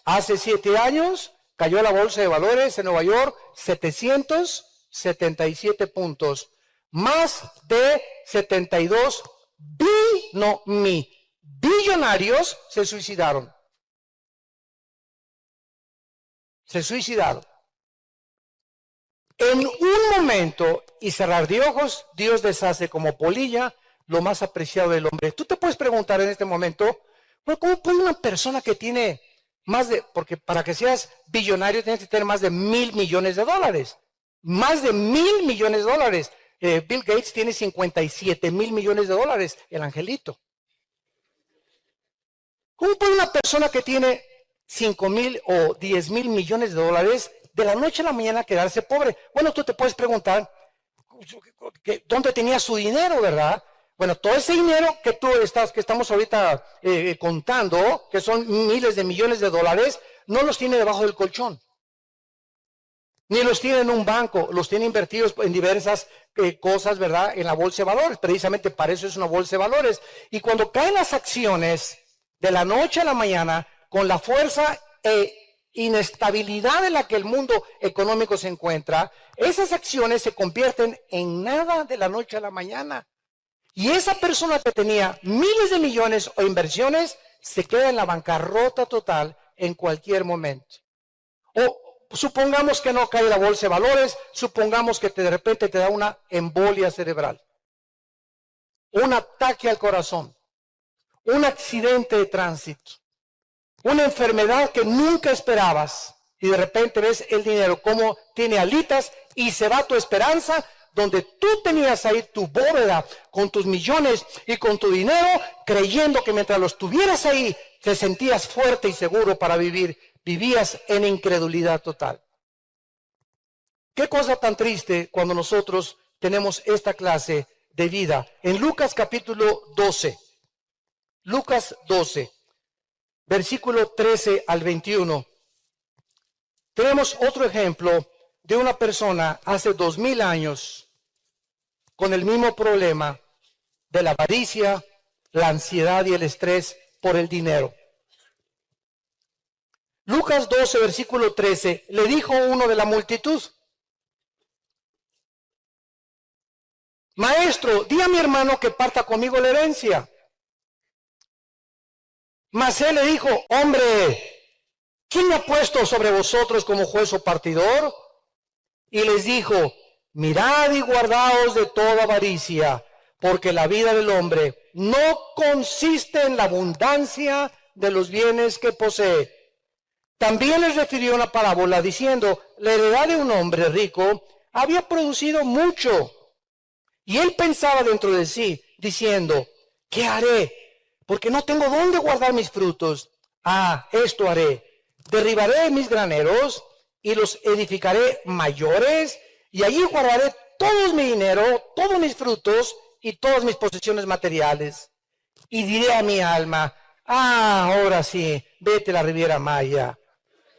hace 7 años, cayó la bolsa de valores en Nueva York 777 puntos, más de 72 billonarios se suicidaron. Se suicidaron. En un momento y cerrar de ojos, Dios deshace como polilla lo más apreciado del hombre. Tú te puedes preguntar en este momento, bueno, ¿cómo puede una persona que tiene más de, porque para que seas billonario tienes que tener más de $1,000 millones? Más de $1,000 millones. Bill Gates tiene 57,000 millones de dólares, el angelito. ¿Cómo puede una persona que tiene 5,000 o 10,000 millones de dólares de la noche a la mañana quedarse pobre? Bueno, tú te puedes preguntar, ¿dónde tenía su dinero, verdad? Bueno, todo ese dinero que estamos ahorita contando, que son miles de millones de dólares, no los tiene debajo del colchón. Ni los tiene en un banco, los tiene invertidos en diversas cosas, ¿verdad? En la bolsa de valores, precisamente para eso es una bolsa de valores. Y cuando caen las acciones de la noche a la mañana, con la fuerza inestabilidad en la que el mundo económico se encuentra, esas acciones se convierten en nada de la noche a la mañana. Y esa persona que tenía miles de millones o inversiones se queda en la bancarrota total en cualquier momento. O supongamos que no cae la bolsa de valores, supongamos que de repente te da una embolia cerebral, un ataque al corazón, un accidente de tránsito, una enfermedad que nunca esperabas, y de repente ves el dinero como tiene alitas y se va tu esperanza, donde tú tenías ahí tu bóveda con tus millones y con tu dinero, creyendo que mientras los tuvieras ahí te sentías fuerte y seguro para vivir. Vivías en incredulidad total. Qué cosa tan triste cuando nosotros tenemos esta clase de vida. En Lucas capítulo 12, Lucas 12, versículo 13 al 21, tenemos otro ejemplo de una persona hace 2000 años con el mismo problema de la avaricia, la ansiedad y el estrés por el dinero. Lucas 12, versículo 13, le dijo uno de la multitud: Maestro, di a mi hermano que parta conmigo la herencia. Mas él le dijo: Hombre, ¿quién me ha puesto sobre vosotros como juez o partidor? Y les dijo: Mirad y guardaos de toda avaricia, porque la vida del hombre no consiste en la abundancia de los bienes que posee. También les refirió una parábola diciendo: la heredad de un hombre rico había producido mucho. Y él pensaba dentro de sí, diciendo: ¿qué haré? Porque no tengo dónde guardar mis frutos. Esto haré: derribaré mis graneros y los edificaré mayores, y allí guardaré todo mi dinero, todos mis frutos y todas mis posesiones materiales. Y diré a mi alma: ahora sí, vete a la Riviera Maya.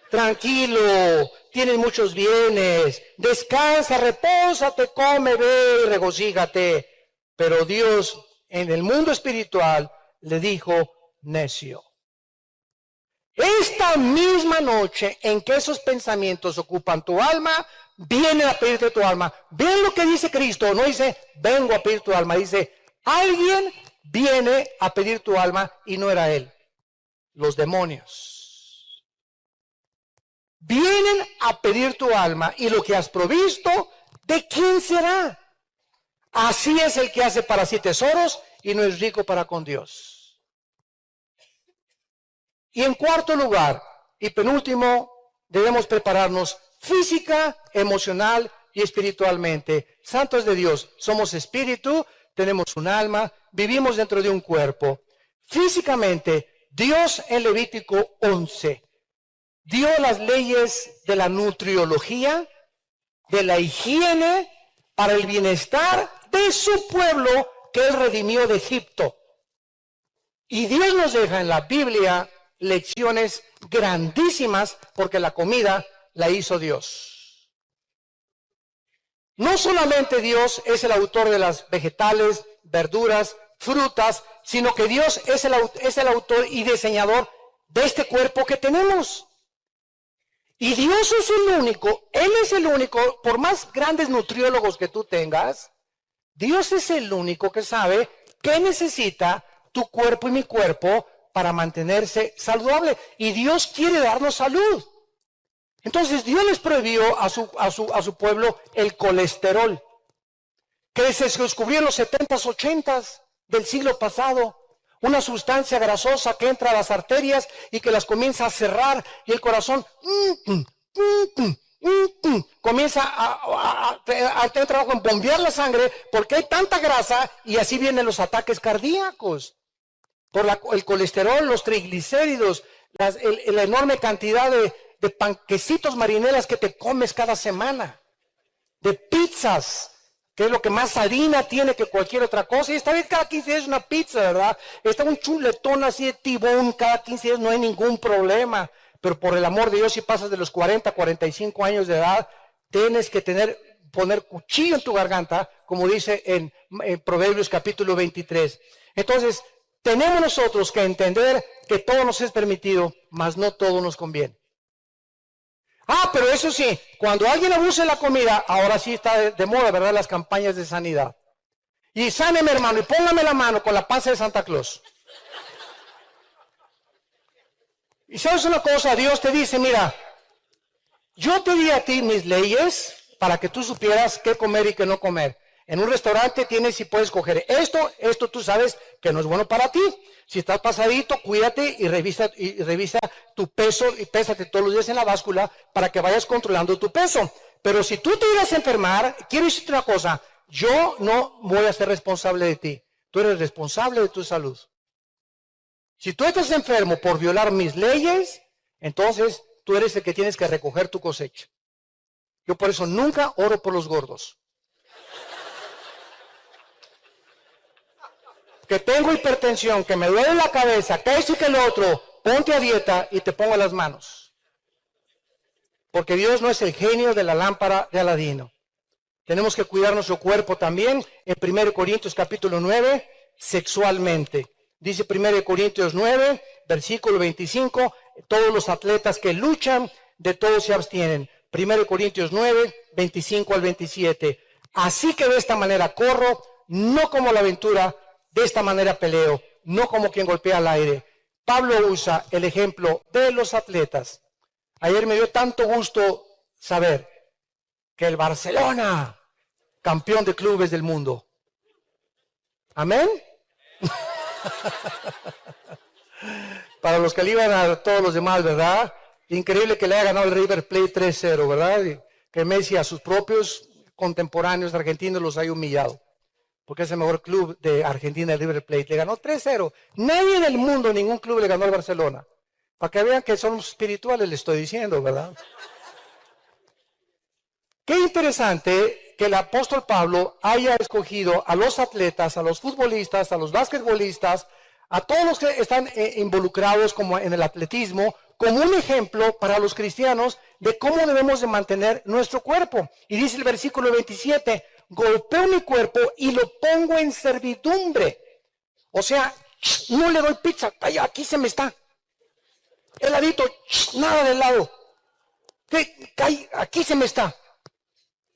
Tranquilo, tienes muchos bienes, descansa, repósate, come, ve y regocíjate. Pero Dios en el mundo espiritual le dijo: necio. Esta misma noche en que esos pensamientos ocupan tu alma, vienen a pedirte tu alma. Ven lo que dice Cristo, no dice vengo a pedir tu alma, dice alguien viene a pedir tu alma, y no era él, los demonios. Vienen a pedir tu alma, y lo que has provisto, ¿de quién será? Así es el que hace para sí tesoros y no es rico para con Dios. Y en cuarto lugar y penúltimo, debemos prepararnos física, emocional y espiritualmente. Santos de Dios, somos espíritu, tenemos un alma, vivimos dentro de un cuerpo. Físicamente, Dios en Levítico 11 dio las leyes de la nutriología, de la higiene, para el bienestar de su pueblo que Él redimió de Egipto. Y Dios nos deja en la Biblia lecciones grandísimas porque la comida la hizo Dios. No solamente Dios es el autor de las vegetales, verduras, frutas, sino que Dios es el autor y diseñador de este cuerpo que tenemos. Y Dios es el único, Él es el único, por más grandes nutriólogos que tú tengas, Dios es el único que sabe qué necesita tu cuerpo y mi cuerpo para mantenerse saludable. Y Dios quiere darnos salud. Entonces Dios les prohibió a su pueblo el colesterol, que se descubrió en los 70s, 80s del siglo pasado. Una sustancia grasosa que entra a las arterias y que las comienza a cerrar y el corazón comienza a tener trabajo en bombear la sangre porque hay tanta grasa y así vienen los ataques cardíacos. Por el colesterol, los triglicéridos, la enorme cantidad de panquecitos marinelas que te comes cada semana, de pizzas, que es lo que más harina tiene que cualquier otra cosa. Y esta vez cada 15 días una pizza, ¿verdad? Está un chuletón así de tibón cada 15 días, no hay ningún problema. Pero por el amor de Dios, si pasas de los 40, 45 años de edad, tienes que poner cuchillo en tu garganta, como dice en Proverbios capítulo 23. Entonces, tenemos nosotros que entender que todo nos es permitido, mas no todo nos conviene. Pero eso sí, cuando alguien abuse de la comida, ahora sí está de moda, ¿verdad? Las campañas de sanidad. Y sáneme, hermano, y póngame la mano con la panza de Santa Claus. Y sabes una cosa, Dios te dice, mira, yo te di a ti mis leyes para que tú supieras qué comer y qué no comer. En un restaurante tienes y puedes coger esto tú sabes que no es bueno para ti. Si estás pasadito, cuídate y revisa tu peso y pésate todos los días en la báscula para que vayas controlando tu peso. Pero si tú te ibas a enfermar, quiero decirte una cosa, yo no voy a ser responsable de ti. Tú eres responsable de tu salud. Si tú estás enfermo por violar mis leyes, entonces tú eres el que tienes que recoger tu cosecha. Yo por eso nunca oro por los gordos. Que tengo hipertensión, que me duele la cabeza, que esto y que lo otro, ponte a dieta y te pongo las manos. Porque Dios no es el genio de la lámpara de Aladino. Tenemos que cuidar nuestro cuerpo también. En 1 Corintios capítulo 9, sexualmente. Dice 1 Corintios 9, versículo 25, todos los atletas que luchan, de todos se abstienen. 1 Corintios 9, 25 al 27. Así que de esta manera corro, no como la aventura, de esta manera peleo, no como quien golpea al aire. Pablo usa el ejemplo de los atletas. Ayer me dio tanto gusto saber que el Barcelona, campeón de clubes del mundo. ¿Amén? Para los que le iban a todos los demás, ¿verdad? Increíble que le haya ganado el River Plate 3-0, ¿verdad? Y que Messi a sus propios contemporáneos argentinos los haya humillado. Porque es el mejor club de Argentina, el River Plate. Le ganó 3-0. Nadie en el mundo, ningún club le ganó al Barcelona. Para que vean que son espirituales, le estoy diciendo, ¿verdad? Qué interesante que el apóstol Pablo haya escogido a los atletas, a los futbolistas, a los basquetbolistas, a todos los que están involucrados como en el atletismo, como un ejemplo para los cristianos de cómo debemos de mantener nuestro cuerpo. Y dice el versículo 27, golpeo mi cuerpo y lo pongo en servidumbre. O sea, no le doy pizza, aquí se me está. Heladito, nada de helado. Aquí se me está.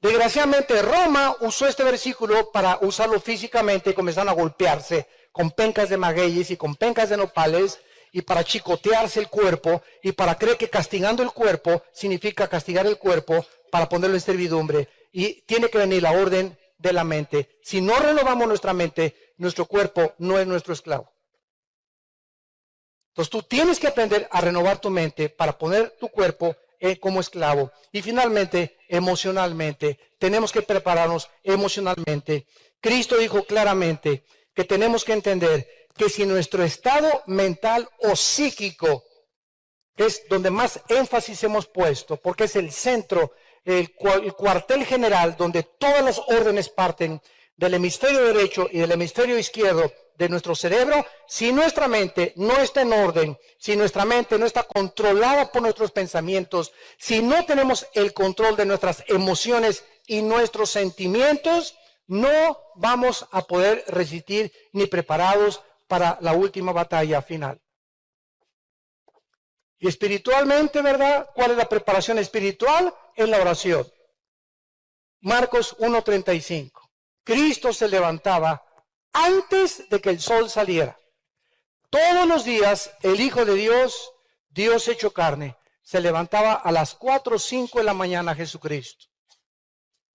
Desgraciadamente Roma usó este versículo para usarlo físicamente y comenzaron a golpearse con pencas de magueyes y con pencas de nopales y para chicotearse el cuerpo y para creer que castigando el cuerpo significa castigar el cuerpo para ponerlo en servidumbre. Y tiene que venir la orden de la mente. Si no renovamos nuestra mente, nuestro cuerpo no es nuestro esclavo. Entonces tú tienes que aprender a renovar tu mente para poner tu cuerpo como esclavo. Y finalmente, emocionalmente, tenemos que prepararnos emocionalmente. Cristo dijo claramente que tenemos que entender que si nuestro estado mental o psíquico, que es donde más énfasis hemos puesto, porque es el centro el cuartel general donde todas las órdenes parten del hemisferio derecho y del hemisferio izquierdo de nuestro cerebro. Si nuestra mente no está en orden, si nuestra mente no está controlada por nuestros pensamientos, si no tenemos el control de nuestras emociones y nuestros sentimientos, no vamos a poder resistir ni preparados para la última batalla final. Y espiritualmente, ¿verdad? ¿Cuál es la preparación espiritual? En la oración. Marcos 1:35. Cristo se levantaba antes de que el sol saliera. Todos los días el Hijo de Dios, Dios hecho carne, se levantaba a las 4 o 5 de la mañana Jesucristo.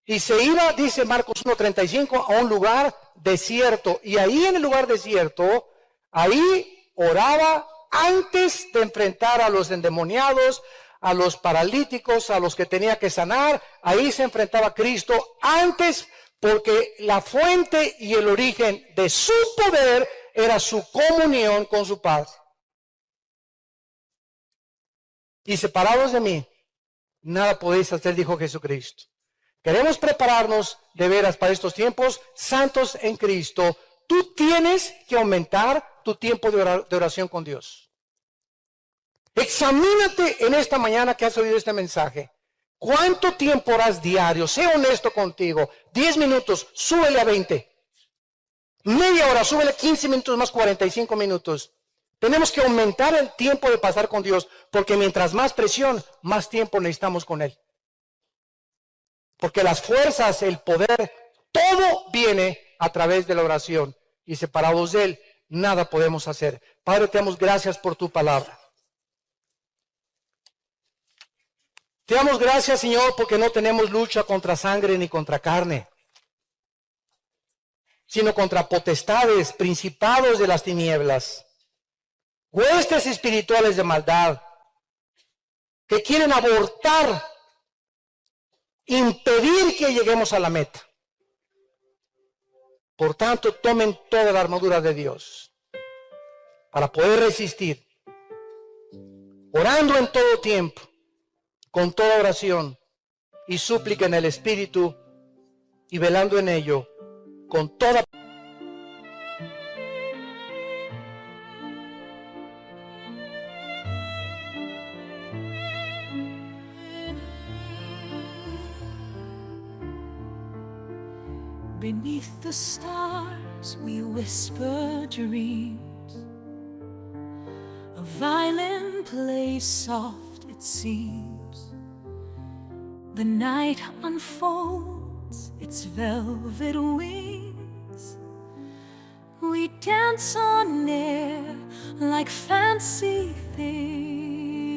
Y se iba, dice Marcos 1:35, a un lugar desierto. Y ahí en el lugar desierto, ahí oraba antes de enfrentar a los endemoniados, a los paralíticos, a los que tenía que sanar. Ahí se enfrentaba a Cristo antes, porque la fuente y el origen de su poder era su comunión con su Padre. Y separados de mí, nada podéis hacer, dijo Jesucristo. Queremos prepararnos de veras para estos tiempos santos en Cristo. Tú tienes que aumentar tu tiempo de oración con Dios. Examínate en esta mañana que has oído este mensaje. ¿Cuánto tiempo oras diario? Sé honesto contigo. 10 minutos, súbele a 20. Media hora, súbele 15 minutos más, 45 minutos. Tenemos que aumentar el tiempo de pasar con Dios, porque mientras más presión, más tiempo necesitamos con Él. Porque las fuerzas, el poder, todo viene a través de la oración. Y separados de Él, nada podemos hacer. Padre, te damos gracias por tu palabra. Te damos gracias, Señor, porque no tenemos lucha contra sangre ni contra carne, sino contra potestades, principados de las tinieblas, huestes espirituales de maldad, que quieren abortar, impedir que lleguemos a la meta. Por tanto, tomen toda la armadura de Dios para poder resistir, orando en todo tiempo, con toda oración y súplica en el Espíritu, y velando en ello con toda. Beneath the stars we whisper dreams. A violin plays soft, it seems. The night unfolds its velvet wings. We dance on air like fancy things.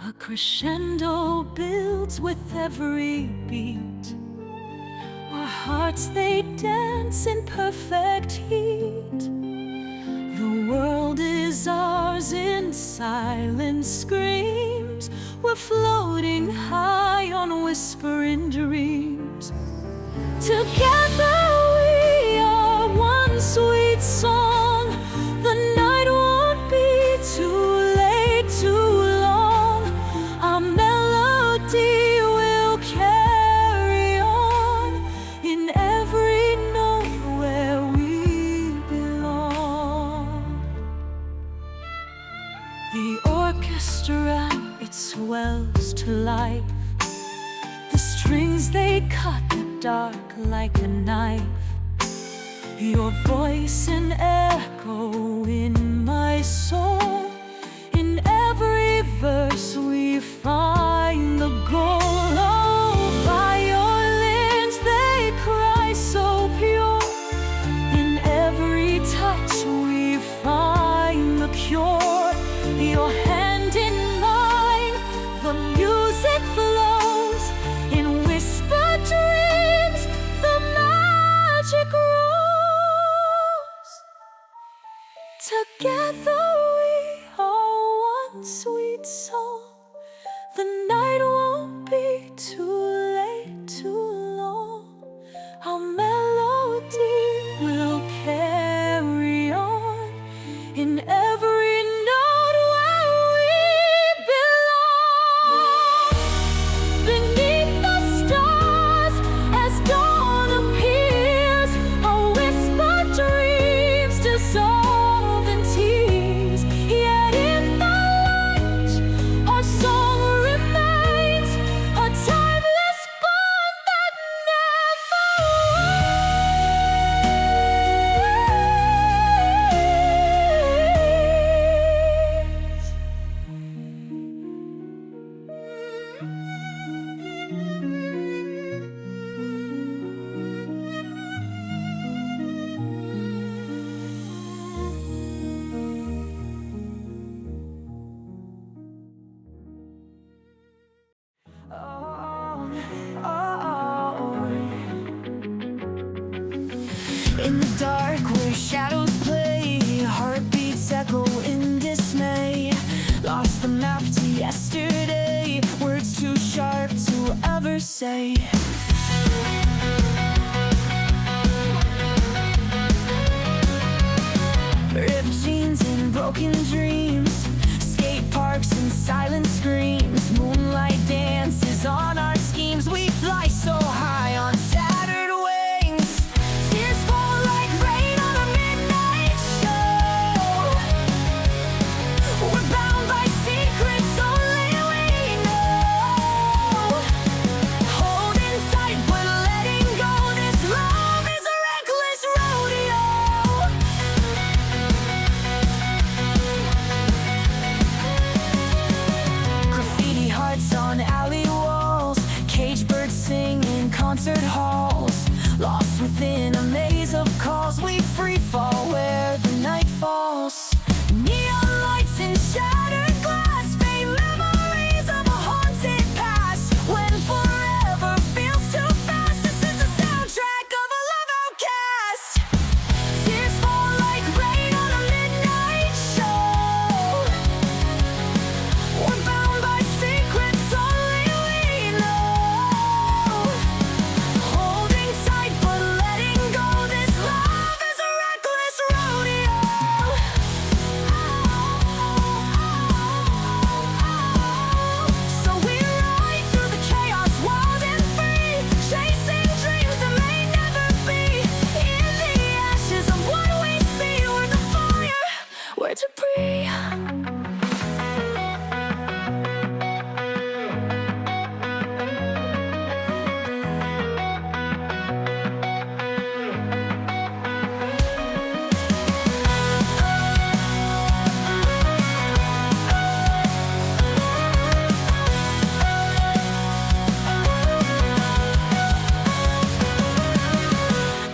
A crescendo builds with every beat. Our hearts, they dance in perfect heat. The world is ours in silent screams. We're floating high on whispering dreams. Together we are one sweet song. The night won't be too late, too long. Our melody will carry on in every note where we belong. The orchestra, it swells to life. The strings, they cut the dark like a knife. Your voice an echo in my soul. In every verse we find the goal. Oh, violins, they cry so pure. In every touch we find the cure. Your hand in mine, the music flows. In whispered dreams, the magic grows. Together we are one sweet song. The night won't be too late, too long. Our melody will carry on in every note where we belong. say. Ripped jeans and broken dreams, skate parks and silent screams, moonlight dances on our schemes. We fly so high on tattered wings, tears fall like rain on a midnight show. We're bound by secrets only we know, holding tight but letting go. This love is a reckless rodeo. Graffiti hearts on alley walls, cage birds sing in concert halls, lost within a maze of calls. We free fall where the night falls. Neon lights and shattered glass, faint memories of a haunted past. When forever feels too fast, this is the soundtrack of a love outcast. Tears fall like rain on a midnight show. We're bound by secrets only we know, holding tight but letting go. This love is a reckless rodeo. So we ride through the chaos, wild and free, chasing dreams that may never be. In the ashes of what we see, we're the fire, we're debris.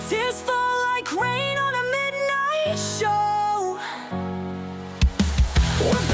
Tears fall like rain on a midnight show. We're